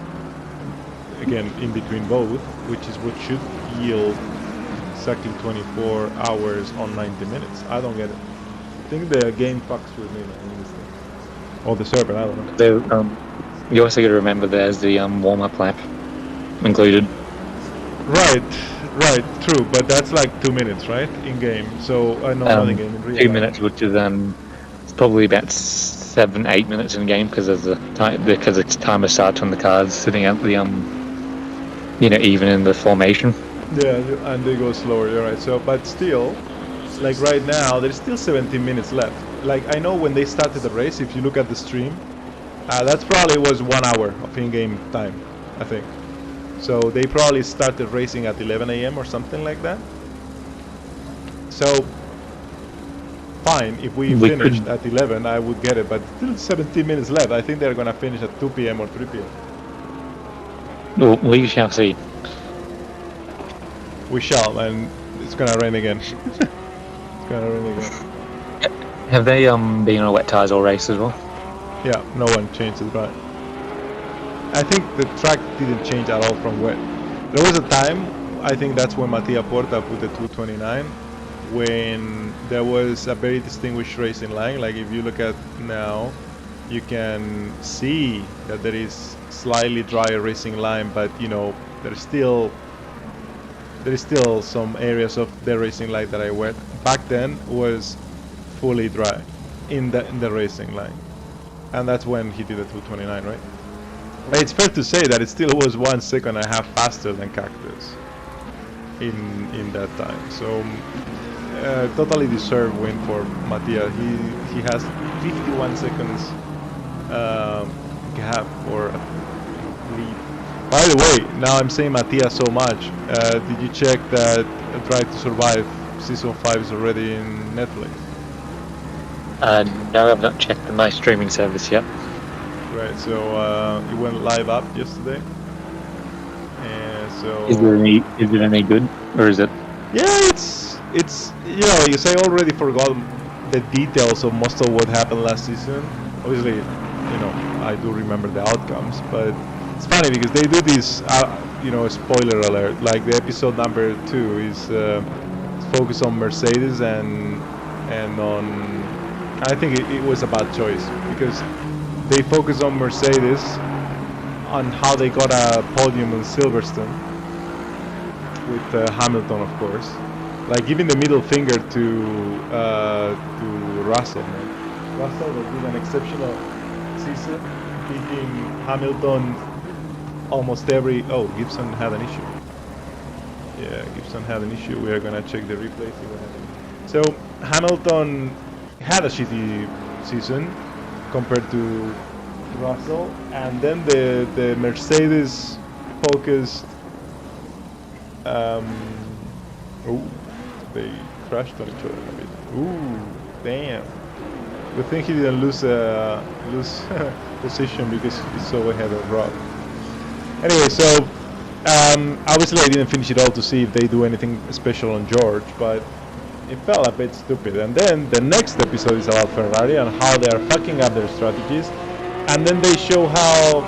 again in between both, which is what should yield exactly 24 hours on 90 minutes. I don't get it. I think the game fucks with me, man. Or the server, I don't know. You also got to remember there's the warm-up lap included. Right, true, but that's like 2 minutes, right, in game. So not in game, in real 2 life. minutes, which is it's probably about 7-8 minutes in game because of the time, because the timer starts when the car's sitting at the even in the formation. Yeah, and they go slower. You're right. So, but still, like right now, there's still 17 minutes left. Like I know when they started the race, if you look at the stream, That's probably was 1 hour of in-game time, I think. So they probably started racing at 11 a.m. or something like that. So fine, if we finished at 11, I would get it, but still 17 minutes left. I think they're gonna finish at 2 p.m. or 3 p.m. Well, we shall see. We shall, and it's gonna rain again. It's gonna rain again. Have they been on wet tires all race as well? Yeah, no one changed it, right? I think the track didn't change at all from wet. There was a time, I think that's when Mattia Porta put the 229, when there was a very distinguished racing line. Like if you look at now, you can see that there is slightly drier racing line, but you know there is still some areas of the racing line that I wet. Back then was fully dry in the racing line, and that's when he did the 229, right? But it's fair to say that it still was 1.5 seconds faster than Cactus in that time. So totally deserved win for Mattia. He has 51 seconds gap or lead. By the way, now I'm saying Mattia so much. Did you check that Drive to Survive season 5 is already in Netflix? No, I've not checked my streaming service yet. Right, so it went live up yesterday. And so Is it any good, or is it? yeah, it's you know, you say already forgot the details of most of what happened last season. Obviously, you know, I do remember the outcomes, but it's funny because they do this, you know, spoiler alert. Like the episode number 2 is focused on Mercedes and on. I think it was a bad choice because they focus on Mercedes, on how they got a podium in Silverstone with Hamilton, of course. Like giving the middle finger to Russell. Man. Russell did an exceptional season, beating Hamilton almost every. Oh, Gibson had an issue. Yeah, Gibson had an issue. We are gonna check the replay. See what happened. So Hamilton had a shitty season compared to Russell, and then the Mercedes focused. They crashed on each other a bit. Ooh, damn! Good thing he didn't lose position because he's so ahead of Rob. Anyway, so obviously I didn't finish it all to see if they do anything special on George, but it felt a bit stupid. And then the next episode is about Ferrari and how they are fucking up their strategies, and then they show how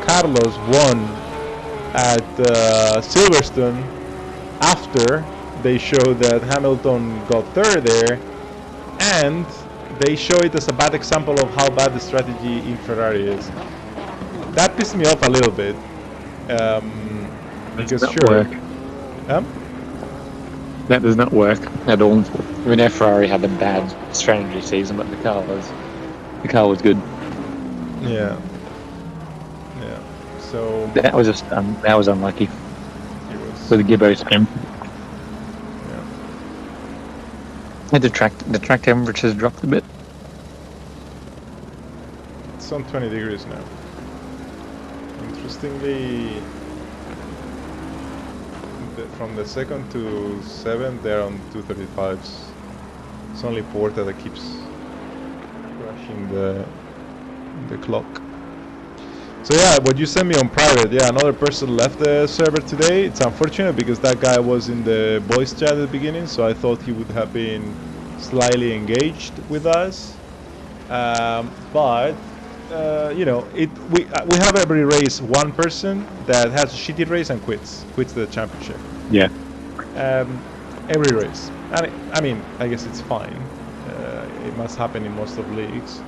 Carlos won at Silverstone after they show that Hamilton got third there, and they show it as a bad example of how bad the strategy in Ferrari is. That pissed me off a little bit, because sure. Work. That does not work at all. I mean, Ferrari had a bad strategy season, but the car was good. Yeah. Yeah. So That was just that was unlucky it was. with the Gibbo spin. Yeah. And the track temperatures dropped a bit. It's on 20 degrees now. Interestingly, from the 2nd to 7th, they're on 235s. It's only Porta that keeps crashing the clock. So yeah, what you sent me on private, yeah, another person left the server today. It's unfortunate because that guy was in the voice chat at the beginning, so I thought he would have been slightly engaged with us. But you know, we have every race one person that has a shitty race and quits the championship. Yeah. Every race, and I mean, I guess it's fine. It must happen in most of leagues.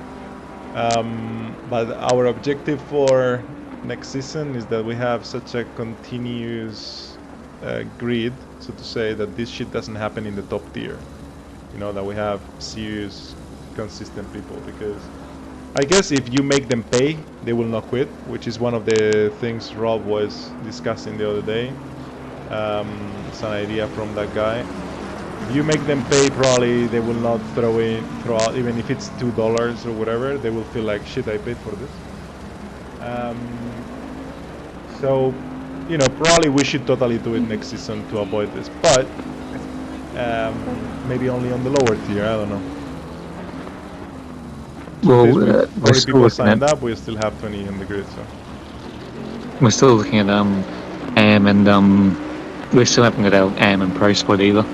But our objective for next season is that we have such a continuous grid, so to say, that this shit doesn't happen in the top tier. You know, that we have serious, consistent people, because I guess if you make them pay, they will not quit, which is one of the things Rob was discussing the other day. It's an idea from that guy. If you make them pay, probably they will not throw out, even if it's $2 or whatever. They will feel like shit. I paid for this. So, you know, probably we should totally do it next season to avoid this. But maybe only on the lower tier. I don't know. Well, This week, we're 40 still people looking signed at up. We still have 20 on the grid. So we're still looking at AM and we still haven't got our AM and Pro split either.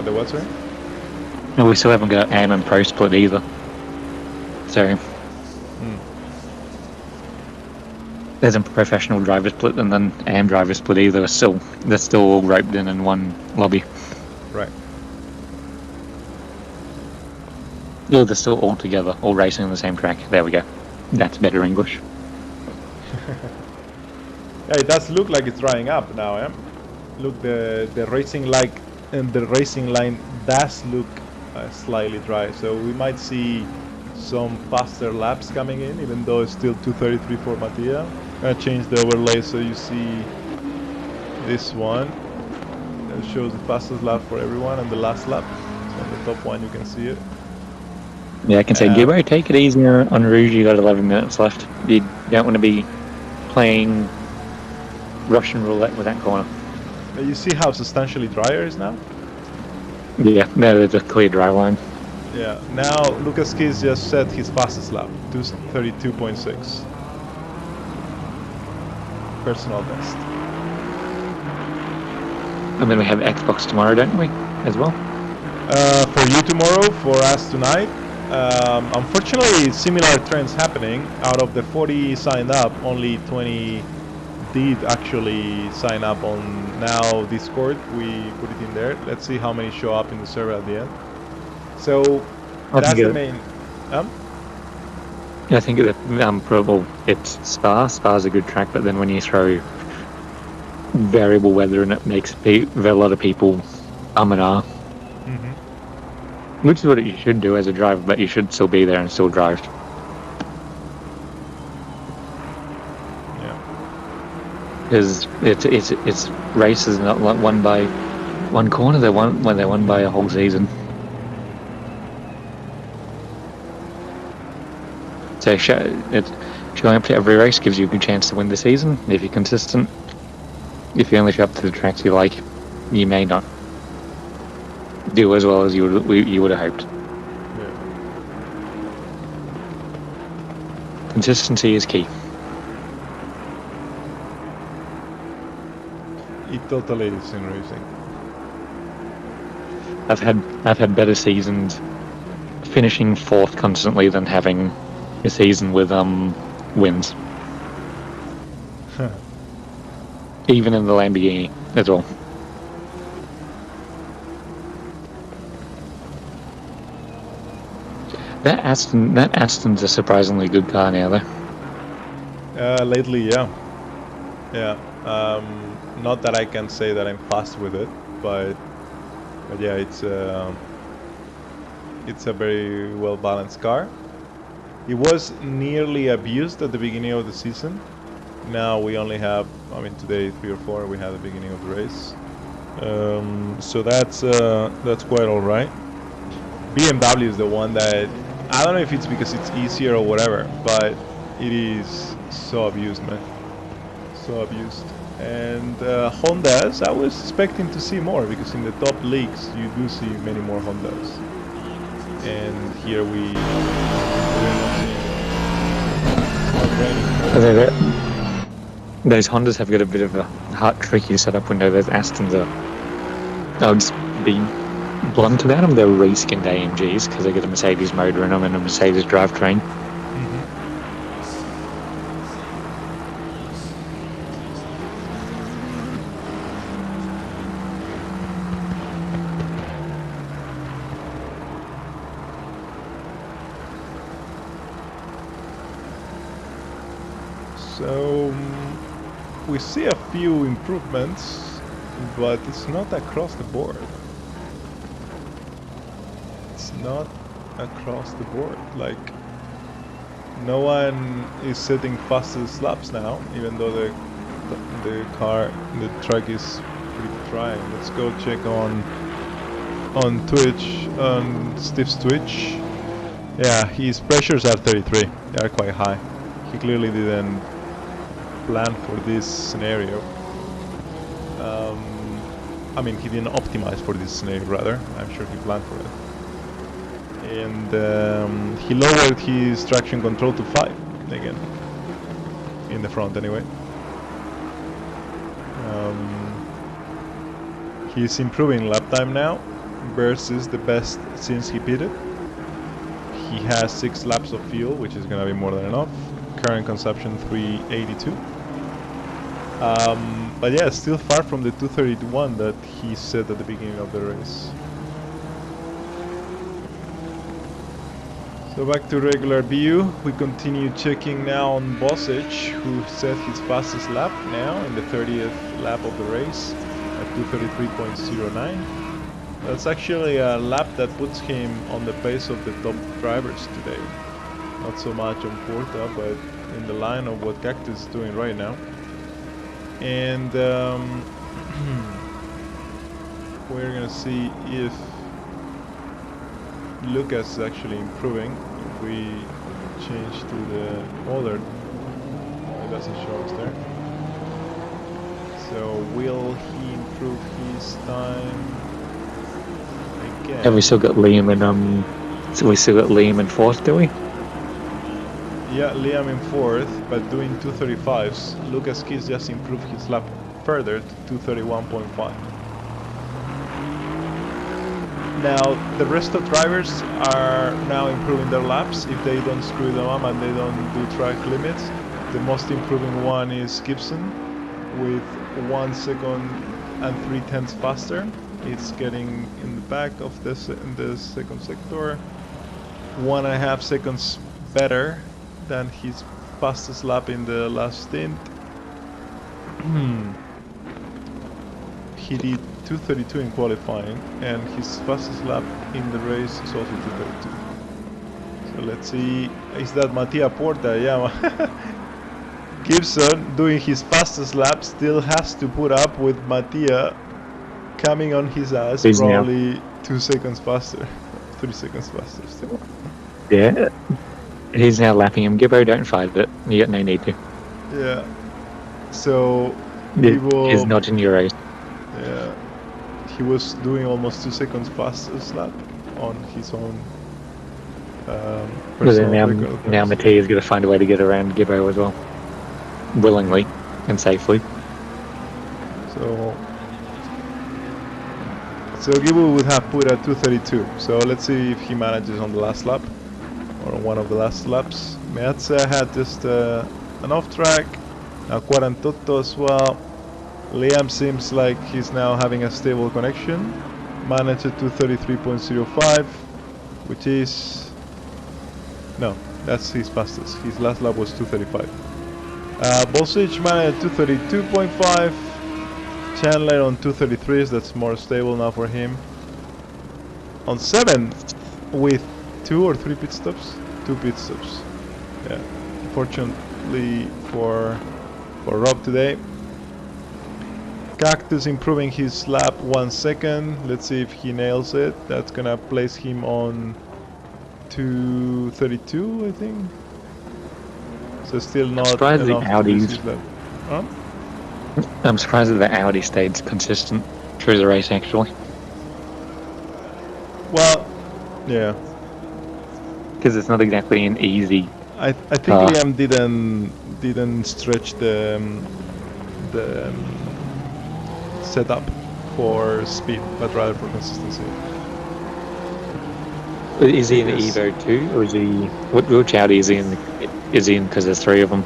the what, sorry? No, we still haven't got AM and Pro split either. So there's a professional driver split and then AM driver split either. They're still all roped in one lobby. Right. No, they're still all together, all racing on the same track. There we go. That's better English. Yeah, it does look like it's drying up now. Eh? Look, the racing line does look slightly dry. So we might see some faster laps coming in, even though it's still 2:33 for Mattia. I'm gonna change the overlay so you see this one. It shows the fastest lap for everyone and the last lap. So on the top one you can see it. Yeah, I can say, Gibbo, take it easier on Rouge. You got 11 minutes left. You don't want to be playing Russian roulette with that corner. You see how substantially drier it is now? Yeah, there's a clear dry line. Yeah. Now Lucas Keys just set his fastest lap, 2:32.6. Personal best. And then we have Xbox tomorrow, don't we, as well? For you tomorrow, for us tonight. Unfortunately, similar trends happening. Out of the 40 signed up, only 20 did actually sign up on now Discord. We put it in there. Let's see how many show up in the server at the end. So that's the main. I think probably it's Spa. Spa's a good track, but then when you throw variable weather in it, makes a lot of people and ah. Which is what you should do as a driver, but you should still be there and still drive. Yeah. Because it's races not won by one corner. They're won by a whole season. So showing up to every race gives you a good chance to win the season if you're consistent. If you only show up to the tracks you like, you may not do as well as you would have hoped. Yeah. Consistency is key. It totally is in racing. I've had better seasons finishing fourth constantly than having a season with wins. Even in the Lamborghini as well. That Aston's a surprisingly good car now, though. Lately, yeah. Not that I can say that I'm fast with it, but yeah, it's a very well balanced car. It was nearly abused at the beginning of the season. Now we only have, today 3 or 4 we had the beginning of the race. So that's quite all right. BMW is the one that, I don't know if it's because it's easier or whatever, but it is so abused, man. So abused. And Hondas, I was expecting to see more, because in the top leagues you do see many more Hondas. And here we're not seeing it. Those Hondas have got a bit of a tricky setup window. Those Astons are, I'll just be blunt about them, they're reskinned AMGs because they get a Mercedes motor in them and a Mercedes drivetrain. So we see a few improvements, but it's not across the board. It's not across the board. Like, no one is setting fastest laps now, even though the truck is free to try. Let's go check on Twitch, on Stiff's Twitch. Yeah, his pressures are 33. They are quite high. He clearly didn't plan for this scenario. I mean, he didn't optimize for this scenario, rather. I'm sure he planned for it. And he lowered his traction control to 5 again. In the front, anyway. He's improving lap time now versus the best since he pitted. He has 6 laps of fuel, which is gonna be more than enough. Current consumption 382. But yeah, still far from the 231 that he said at the beginning of the race. So back to regular view, we continue checking now on Bosic, who set his fastest lap now in the 30th lap of the race at 233.09. That's actually a lap that puts him on the pace of the top drivers today. Not so much on Porta, but in the line of what Cactus is doing right now. And we're gonna see if Lucas is actually improving. If we change to the other, it doesn't show us there. So will he improve his time again? Have we still got Liam in so we still got Liam in 4th, do we? Yeah, Liam in 4th, but doing 235s. Lucas Keys just improved his lap further to 231.5. Now, the rest of drivers are now improving their laps if they don't screw them up and they don't do track limits. The most improving one is Gibson with 1 second and 3/10 faster. It's getting in the back of in the second sector. 1.5 seconds better than his fastest lap in the last stint. He did 232 in qualifying, and his fastest lap in the race is also 232. So let's see, is that Mattia Porta? Yeah, Gibson doing his fastest lap still has to put up with Mattia coming on his ass, probably 2 seconds faster, 3 seconds faster still. Yeah. He's now lapping him. Gibbo, don't fight it. You got no need to. Yeah. So He's not in your race. Yeah. He was doing almost 2 seconds fastest lap on his own personal record. Now Mattia's going to find a way to get around Gibbo as well. Willingly and safely. So Gibbo would have put at 232. So let's see if he manages on the last lap. Or one of the last laps. Meazza had just an off track. Now Quarantotto as well. Liam seems like he's now having a stable connection. Managed at 233.05, which is... No, that's his fastest. His last lap was 235. Bosic managed at 232.5. Chandler on 233s, that's more stable now for him. On 7th with 2 or 3 pit stops? 2 pit stops. Yeah. Fortunately for Rob today. Cactus improving his lap 1 second. Let's see if he nails it. That's gonna place him on 232, I think. So still not surprised enough the to lose Audis. his lap. Huh? I'm surprised that the Audi stayed consistent through the race, actually. Well, yeah. Because it's not exactly an easy. I think Liam didn't stretch the setup for speed, but rather for consistency. Is he in the Evo 2, or is he? Which Audi is he in? Is he in? Because there's 3 of them.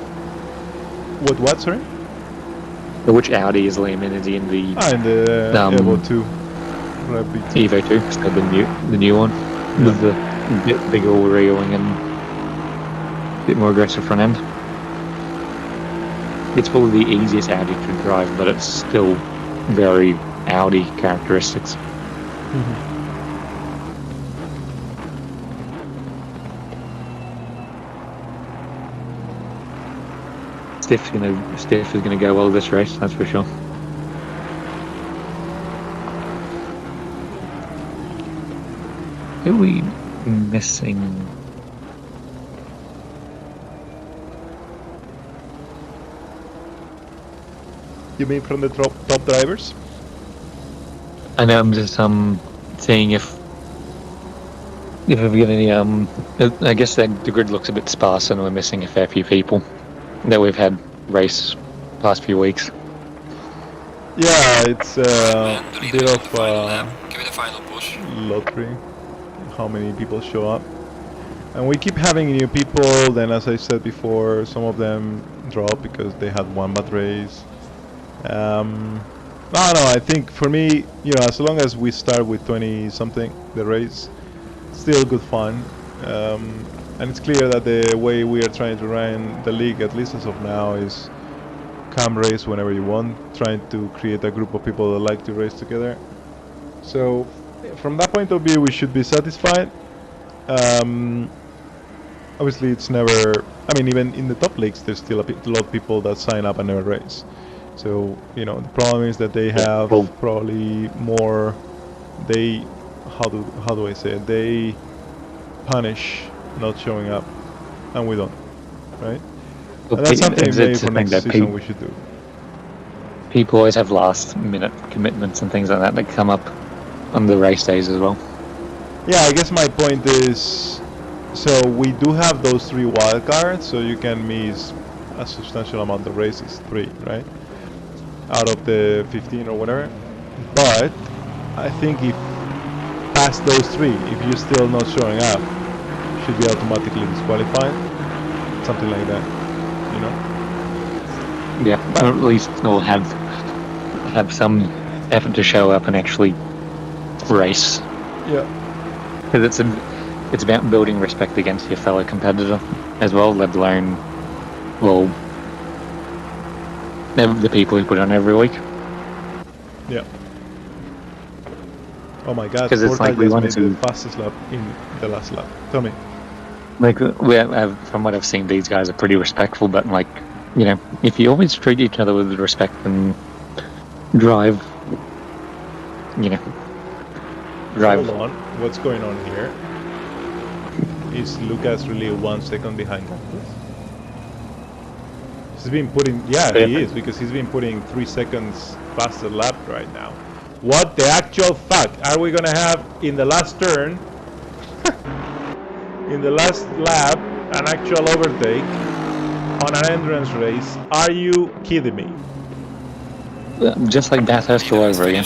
What? Sorry. Which Audi is Liam in? Is he in the? In the Evo 2. Evo 2, so the new one with the bit bigger rear wing and a bit more aggressive front end. It's probably the easiest Audi to drive, but it's still very Audi characteristics. Stiff is gonna go well this race, that's for sure. Who are we missing? You mean from the top drivers? I know, I'm just seeing if we've got any I guess the grid looks a bit sparse and we're missing a fair few people that we've had race past few weeks. Yeah, it's a And the leader bit on the of final lap. Give it a final push. lottery, how many people show up. And we keep having new people, then as I said before, some of them drop because they had one bad race. I think for me, as long as we start with 20 something, the race, still good fun. And it's clear that the way we are trying to run the league, at least as of now, is come race whenever you want, trying to create a group of people that like to race together. So from that point of view, we should be satisfied. Obviously, it's never. I mean, even in the top leagues, there's still a lot of people that sign up and never race. So the problem is that they have probably more. They, how do I say it? They punish not showing up, and we don't, right? And that's something maybe for next season we should do. People always have last minute commitments and things like that come up on the race days as well. Yeah, I guess my point is, so we do have those 3 wildcards, so you can miss a substantial amount of races, 3, right? Out of the 15 or whatever. But I think if past those 3, if you're still not showing up, you should be automatically disqualified. Something like that, Yeah, or at least we'll have some effort to show up and actually race. Yeah. Because it's about building respect against your fellow competitor as well, let alone, the people who put on every week. Yeah. Oh my God! Because it's like we wanted to the fastest lap in the last lap. Tell me. Like from what I've seen, these guys are pretty respectful, but if you always treat each other with respect and drive. Hold on. What's going on here? Is Lucas really 1 second behind Cactus? He's been putting... Yeah, he is, because he's been putting 3 seconds faster lap right now. What the actual fuck are we gonna have in the last turn? In the last lap, an actual overtake on an endurance race? Are you kidding me? Just like that has to go over again.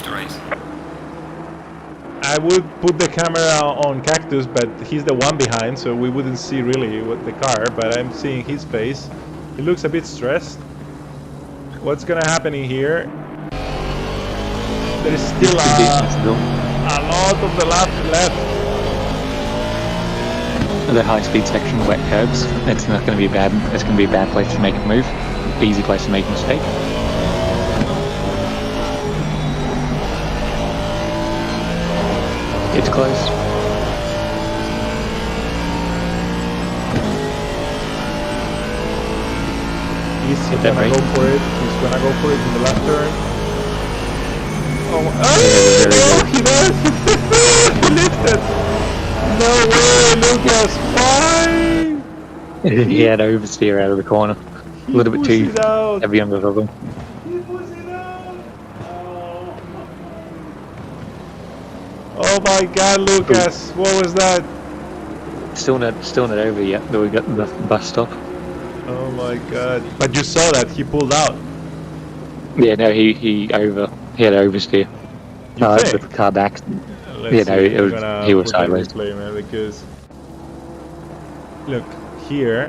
I would put the camera on Cactus, but he's the one behind, so we wouldn't see really what the car, but I'm seeing his face. He looks a bit stressed. What's gonna happen in here? There is still a lot of the lap left. The high-speed section, wet curbs. It's not going to be bad. It's going to be a bad place to make a move. Easy place to make a mistake. It's close. He's gonna go for it. He's gonna go for it in the last turn. Oh, no, he does! He lifted! No way, Lucas! Why? He had oversteer out of the corner. A little bit too heavy on the throttle. He pushed it out! Oh my God, Lucas! What was that? Still not over yet. Though we got the bus stop. Oh my God! But you saw that he pulled out. Yeah, no, he had oversteer. With the car back. He was sideways. Play, man, because look here.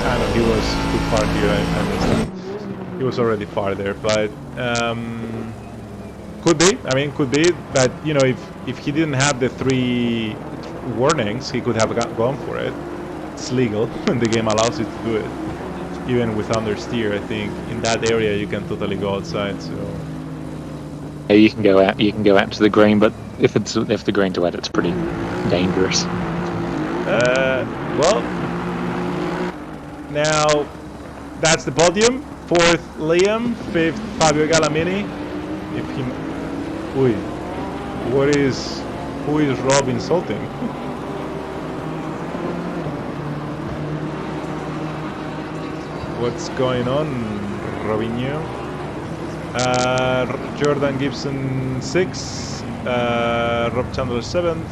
I know he was too far here. I understand. He was already far there, but could be. I mean, could be. But if he didn't have the 3 warnings, he could have gone for it. It's legal, and the game allows you to do it. Even with understeer, I think in that area you can totally go outside. So yeah, you can go out. You can go out to the green, but if the green's wet, it's pretty dangerous. Well, now that's the podium. 4th, Liam. 5th, Fabio Galamini. If he, what is Who is Rob insulting? What's going on, Robinho? Jordan Gibson 6, Rob Chandler 7th,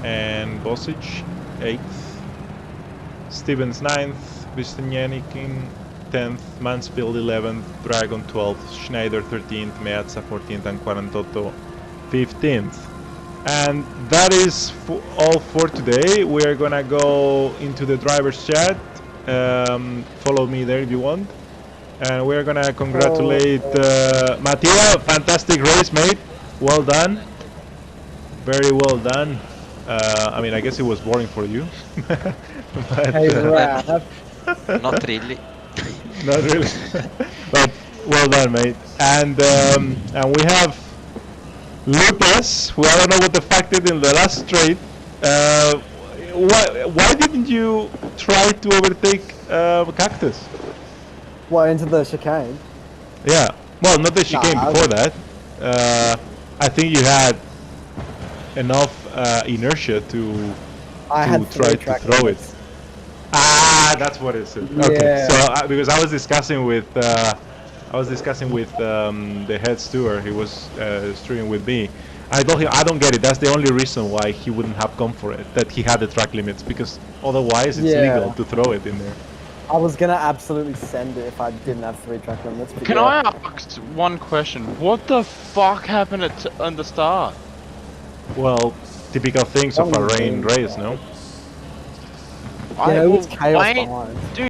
and Bosic 8th. Stevens 9th, Vistanyanikin 10th, Mansfield 11th, Dragon 12th, Schneider 13th, Meazza 14th, and Quarantotto 15th. And that is all for today. We are gonna go into the driver's chat. Follow me there if you want. And we're gonna congratulate Mattia. Fantastic race, mate. Well done. Very well done. I mean, I guess it was boring for you. But, Hey, Raph. Not really. not really. But well done, mate. And we have Lucas, who I don't know what the fact is in the last straight. Why didn't you try to overtake Cactus? What, into the chicane? Yeah. Well, not the chicane Nah, before that. I think you had enough inertia to I had try three to track throw limits. it. Ah, that's what it is. Okay. Yeah. So because I was discussing with the head steward, he was stewing with me. I told him I don't get it. That's the only reason why he wouldn't have gone for it. That he had the track limits, because otherwise it's legal to throw it in there. I was gonna absolutely send it if I didn't have three track limits. But Can yeah. I ask one question? What the fuck happened on the start? Well, typical things of a Oh, rain yeah. race, no? Yeah, it was chaos why- behind. Dude,